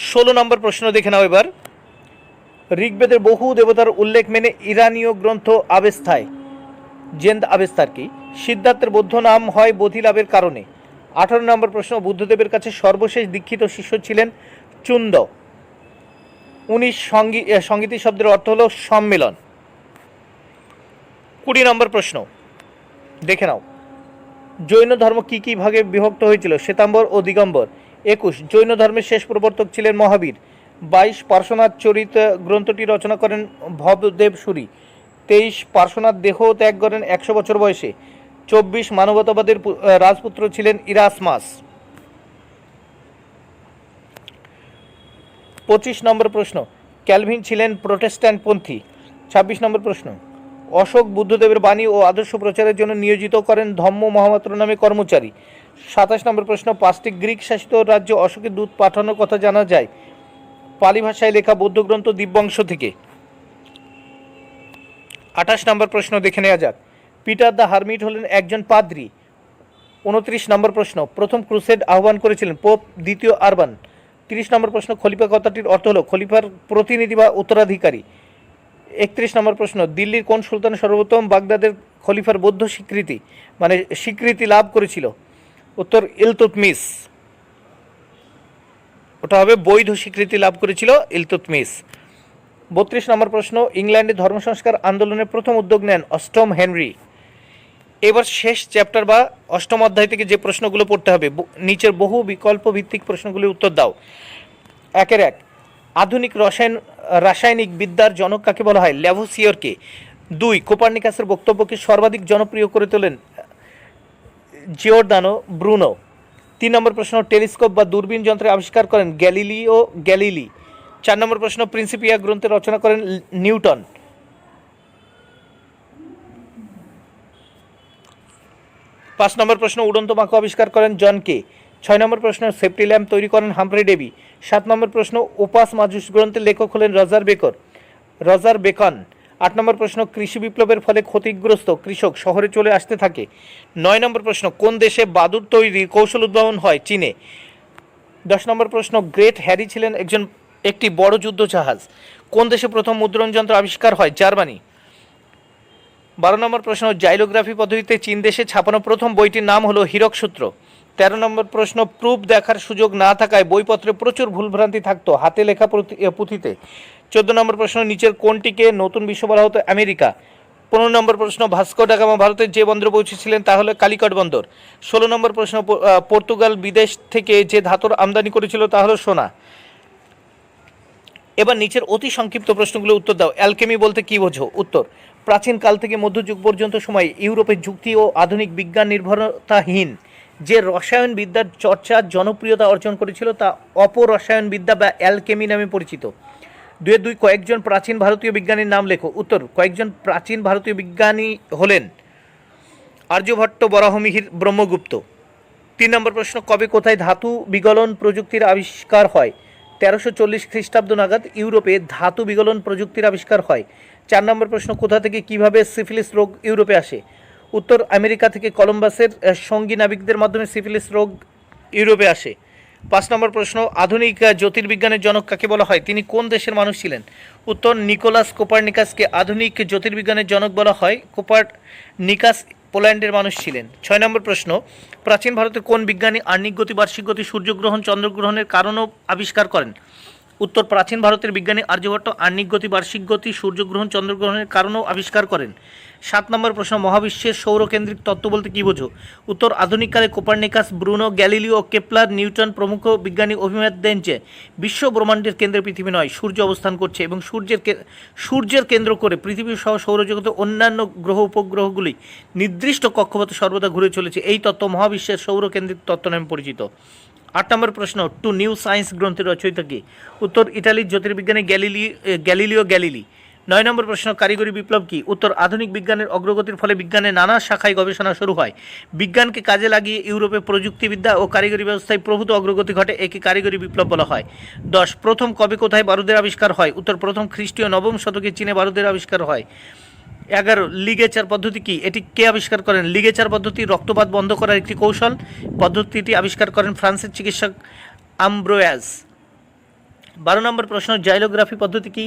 16 নম্বর প্রশ্ন দেখে নাও এবার, ঋগ্বেদের বহু দেবতার উল্লেখ মেনে ইরানীয় গ্রন্থ আবেস্তায়, জেন্দ আবেস্তার কি সিদ্ধার্থের বৌদ্ধ নাম হয় বোধি লাভের কারণে। 18 নম্বর প্রশ্ন, বুদ্ধদেবের কাছে সর্বশেষ দীক্ষিত শিষ্য ছিলেন চুন্দ। 19 সঙ্গীতি শব্দের অর্থ হলো সম্মেলন। 20 নম্বর প্রশ্ন দেখে নাও, জৈন ধর্ম কি কি ভাগে বিভক্ত হয়েছিল? শ্বেতাম্বর ও দিগম্বর। 21 জৈন ধর্মের শেষ প্রবর্তক ছিলেন মহাবীর। 22 পার্শ্বনাথ চরিত গ্রন্থটি রচনা করেন ভবদেব সুরী। 23 পার্শ্বনাথ দেহ ত্যাগ করেন 100 বছর বয়সে। 24 মানবতাবাদের রাজপুত্র ছিলেন ইরাসমাস। 25 নম্বর প্রশ্ন, ক্যালভিন ছিলেন প্রোটেস্ট্যান্টপন্থী। 26 নম্বর প্রশ্ন, অশোক বুদ্ধদেবের বাণী ও আদর্শ প্রচারের জন্য নিয়োজিত করেন ধম্ম মহামাত্র নামে কর্মচারী। 27 নম্বর প্রশ্ন, 5টি গ্রিক শাসিত রাজ্য অশোকের দূত পাঠানোর কথা জানা যায় পালি ভাষায় লেখা বৌদ্ধ গ্রন্থ দিব্যংশ থেকে। 28 নম্বর প্রশ্ন দেখে নেওয়া যাক, পিটার দ্য হারমিট হলেন একজন পাদ্রী। 29 নম্বর প্রশ্ন, প্রথম ক্রুসেড আহ্বান করেছিলেন পোপ দ্বিতীয় আরবান। 30 নম্বর প্রশ্ন, খলিফা কথাটির অর্থ হল খলিফার প্রতিনিধি বা উত্তরাধিকারী। 31 নম্বর প্রশ্ন, দিল্লির কোন সুলতান সর্বপ্রথম বাগদাদের খলিফার বৌদ্ধ স্বীকৃতি লাভ করেছিল? উত্তর, ইলতুৎমিশ। ওটা হবে বৈধ স্বীকৃতি লাভ করেছিল ইলতুৎমিশ। 32 নম্বর প্রশ্ন, ইংল্যান্ডে ধর্ম সংস্কার আন্দোলনের প্রথম উদ্যোগ নেন অষ্টম হেনরি। এবার শেষ চ্যাপ্টার বা অষ্টম অধ্যায় থেকে যে প্রশ্নগুলো পড়তে হবে, নিচের বহু বিকল্প ভিত্তিক প্রশ্নগুলির উত্তর দাও। 1 আধুনিক রাসায়নিক বিদ্যার জনক কাকে বলা হয়? ল্যাভোসিয়রকে। 2 কোপার্নিকাসের বক্তব্যকে সর্বাধিক জনপ্রিয় করে তোলেন জিওর্দানো ব্রুনো। 3 নম্বর প্রশ্ন, টেলিস্কোপ বা দূরবীন যন্ত্রের আবিষ্কার করেন গ্যালিলিও গ্যালিলি। 4 নম্বর প্রশ্ন, প্রিন্সিপিয়া গ্রন্থে রচনা করেন নিউটন। 5 নম্বর প্রশ্ন, উড়ন্ত বাঁকু আবিষ্কার করেন জন কে। 6 নম্বর প্রশ্ন, সেফটি ল্যাম্প তৈরি করেন হামফ্রে ডেভি। 7 নম্বর প্রশ্ন, ওপাস মাজুস গ্রন্থের লেখক হলেন রজার বেকন। 8 নম্বর প্রশ্ন, কৃষি বিপ্লবের ফলে ক্ষতিগ্রস্ত কৃষক শহরে চলে আসতে থাকে। 9 নম্বর প্রশ্ন, কোন দেশে বাদুড় তৈরির কৌশল উদ্ভাবন হয়? চীনে। 10 নম্বর প্রশ্ন, গ্রেট হ্যারি ছিলেন একটি বড় যুদ্ধ জাহাজ। কোন দেশে প্রথম মুদ্রণ যন্ত্র আবিষ্কার হয়? জার্মানি। 12 নম্বর প্রশ্ন, জাইলোগ্রাফি পদ্ধতিতে চীন দেশে ছাপানো প্রথম বইটির নাম হলো হীরক সূত্র। 13 নম্বর প্রশ্ন, প্রুফ দেখার সুযোগ না থাকায় বইপত্রে প্রচুর ভুলভ্রান্তি থাকতো হাতে লেখা পুঁথিতে। 14 নম্বর প্রশ্ন, নিচের কোনটিকে নতুন বিশ্ব বলা হতো? আমেরিকা। 15 নম্বর প্রশ্ন, ভাস্কো ডা গামা ভারতের যে বন্দরে পৌঁছেছিলেন তা হলো কালিকট বন্দর। 16 নম্বর প্রশ্ন, পর্তুগাল বিদেশ থেকে যে ধাতুর আমদানি করেছিল তা হলো সোনা। এবার নিচের অতি সংক্ষিপ্ত প্রশ্নগুলো উত্তর দাও। অ্যালকেমি বলতে কি বোঝো? উত্তর, প্রাচীন কাল থেকে মধ্যযুগ পর্যন্ত সময় ইউরোপে যুক্তি ও আধুনিক বিজ্ঞান নির্ভরতাহীন যে রসায়নবিদ্যার চর্চা জনপ্রিয়তা অর্জন করেছিল তা অপরসায়নবিদ্যা বা অ্যালকেমি নামে পরিচিত। 2 কয়েকজন প্রাচীন ভারতীয় বিজ্ঞানীর নাম লেখো। উত্তর, কয়েকজন প্রাচীন ভারতীয় বিজ্ঞানী হলেন আর্যভট্ট, বরাহমিহির, ব্রহ্মগুপ্ত। 3 নম্বর প্রশ্ন, কবে কোথায় ধাতু বিগলন প্রযুক্তির আবিষ্কার হয়? 1340 খ্রিস্টাব্দ নাগাদ ইউরোপে ধাতু বিগলন প্রযুক্তির আবিষ্কার হয়। 4 নম্বর প্রশ্ন, কোথা থেকে কিভাবে সিফিলিস রোগ ইউরোপে আসে? উত্তর, আমেরিকা থেকে কলম্বাসের সঙ্গী নাবিকদের মাধ্যমে সিফিলিস রোগ ইউরোপে আসে। 5 নম্বর প্রশ্ন, আধুনিক জ্যোতির্বিজ্ঞানের জনক কাকে বলা হয়? তিনি কোন দেশের মানুষ ছিলেন? উত্তর, নিকোলাস কোপারনিকাসকে আধুনিক জ্যোতির্বিজ্ঞানের জনক বলা হয়। কোপারনিকাস পোল্যান্ডের মানুষ ছিলেন। 6 নম্বর প্রশ্ন, প্রাচীন ভারতে কোন বিজ্ঞানী আহ্নিক গতি, বার্ষিক গতি, সূর্যগ্রহণ, চন্দ্রগ্রহণের কারণও আবিষ্কার করেন? উত্তর, প্রাচীন ভারতের বিজ্ঞানী আর্যভট্ট আহ্নিক গতি, বার্ষিক গতি, সূর্যগ্রহণ, চন্দ্রগ্রহণের কারণও আবিষ্কার করেন। 7 নম্বর প্রশ্ন, মহাবিশ্বের সৌরকেন্দ্রিক তত্ত্ব বলতে কী বোঝো? উত্তর, আধুনিককালে Copernicus, Bruno, Galileo, Kepler, Newton প্রমুখ বিজ্ঞানী অভিমত দেন যে বিশ্ব ব্রহ্মাণ্ডের কেন্দ্রে পৃথিবী নয়, সূর্য অবস্থান করছে এবং সূর্যের কেন্দ্র করে পৃথিবী সহ সৌরজগতের অন্যান্য গ্রহ উপগ্রহগুলি নির্দিষ্ট কক্ষপথে সর্বদা ঘুরে চলেছে। এই তত্ত্ব মহাবিশ্বের সৌরকেন্দ্রিক তত্ত্ব নামে পরিচিত। 8 নম্বর প্রশ্ন, টু নিউ সায়েন্স গ্রন্থের রচয়িতা কি? উত্তর, ইটালির জ্যোতির্বিজ্ঞানী গ্যালিলিও গ্যালিলি। 9 নম্বর প্রশ্ন, কারিগরি বিপ্লব কি? উত্তর, আধুনিক বিজ্ঞানের অগ্রগতির ফলে বিজ্ঞানের নানা শাখায় গবেষণা শুরু হয়। বিজ্ঞানকে কাজে লাগিয়ে ইউরোপে প্রযুক্তিবিদ্যা ও কারিগরি ব্যবস্থায় প্রভূত অগ্রগতি ঘটে, একে কারিগরি বিপ্লব বলা হয়। 10, প্রথম কবে কোথায় বারুদের আবিষ্কার হয়? উত্তর, প্রথম খ্রিস্টীয় 9ম শতকে চীনে বারুদের আবিষ্কার হয়। 11, লিগেচার পদ্ধতি কি? এটি কে আবিষ্কার করেন? লিগেচার পদ্ধতি রক্তপাত বন্ধ করার একটি কৌশল। পদ্ধতিটি আবিষ্কার করেন ফ্রান্সের চিকিৎসক আম্ব্রোয়াজ। 12 নম্বর প্রশ্ন, জাইলোগ্রাফি পদ্ধতি কি?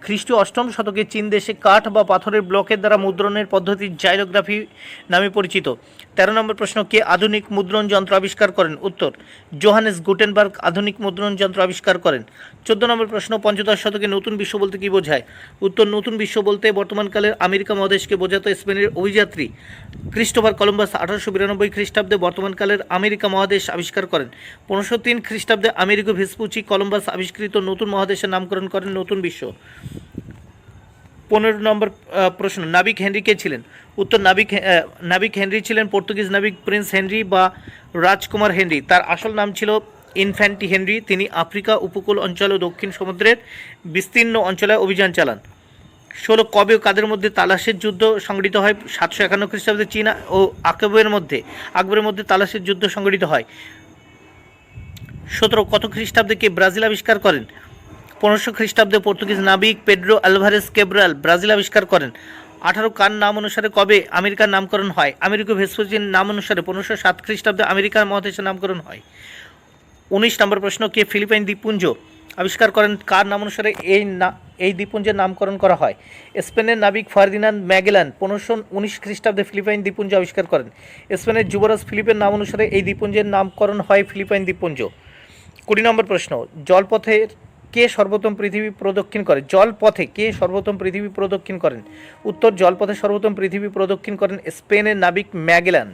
খ্রিস্টীয় 8ম শতকে চীন দেশে কাঠ বা পাথরের ব্লকের দ্বারা মুদ্রণের পদ্ধতি জাইলোগ্রাফি নামে পরিচিত। 13 নম্বর প্রশ্ন, কে আধুনিক মুদ্রণ যন্ত্র আবিষ্কার করেন? উত্তর, জোহানেস গুটেনবার্গ আধুনিক মুদ্রণ যন্ত্র আবিষ্কার করেন। 14 নম্বর প্রশ্ন, পঞ্চদশ শতকে নতুন বিশ্ব বলতে কী বোঝায়? উত্তর, নতুন বিশ্ব বলতে বর্তমানকালের আমেরিকা মহাদেশকে বোঝাতো। স্পেনের অভিযাত্রী ক্রিস্টোফার কলম্বাস 1892 খ্রিস্টাব্দে বর্তমানকালের আমেরিকা মহাদেশ আবিষ্কার করেন। 1503 খ্রিস্টাব্দে আমেরিকো ভেসপুচি কলম্বাস আবিষ্কৃত নতুন মহাদেশের নামকরণ করেন নতুন বিশ্ব। 15 নম্বর প্রশ্ন, নাবিক হেনরি কে ছিলেন? উত্তর, নাবিক হেনরি ছিলেন পর্তুগিজ নাবিক প্রিন্স হেনরি বা রাজকুমার হেনরি। তার আসল নাম ছিল ইনফ্যান্টি হেনরি। তিনি আফ্রিকা উপকূল অঞ্চল ও দক্ষিণ সমুদ্রের বিস্তীর্ণ অঞ্চলে অভিযান চালান। 16, কবে ও কাদের মধ্যে তালাশের যুদ্ধ সংঘটিত হয়? 751 খ্রিস্টাব্দে চীন ও আকবরের মধ্যে তালাশের যুদ্ধ সংঘটিত হয়। 17, কত খ্রিস্টাব্দে কে ব্রাজিল আবিষ্কার করেন? 1500 খ্রিস্টাব্দে পর্তুগিজ নাবিক পেড্রো আলভারেজ কেব্রাল ব্রাজিল আবিষ্কার করেন। 18, কার নাম অনুসারে কবে আমেরিকার নামকরণ হয়? আমেরিকো ভেসপুচির নাম অনুসারে 1507 খ্রিস্টাব্দে আমেরিকার মহাদেশের নামকরণ হয়। 19 নম্বর প্রশ্ন, কে ফিলিপাইন দ্বীপপুঞ্জ আবিষ্কার করেন? কার নাম অনুসারে এই দ্বীপপুঞ্জের নামকরণ করা হয়? স্পেনের নাবিক ফার্দিনান্দ ম্যাগেলান 1519 খ্রিস্টাব্দে ফিলিপাইন দ্বীপপুঞ্জ আবিষ্কার করেন। স্পেনের যুবরাজ ফিলিপের নাম অনুসারে এই দ্বীপপুঞ্জের নামকরণ হয় ফিলিপাইন দ্বীপপুঞ্জ। 20 নম্বর প্রশ্ন, জলপথে কে সর্বোত্তম পৃথিবী প্রদক্ষিণ করে? জলপথে কে সর্বোত্তম পৃথিবী প্রদক্ষিণ করেন? উত্তর, জলপথে সর্বোত্তম পৃথিবী প্রদক্ষিণ করেন স্পেনের নাবিক ম্যাগেলান।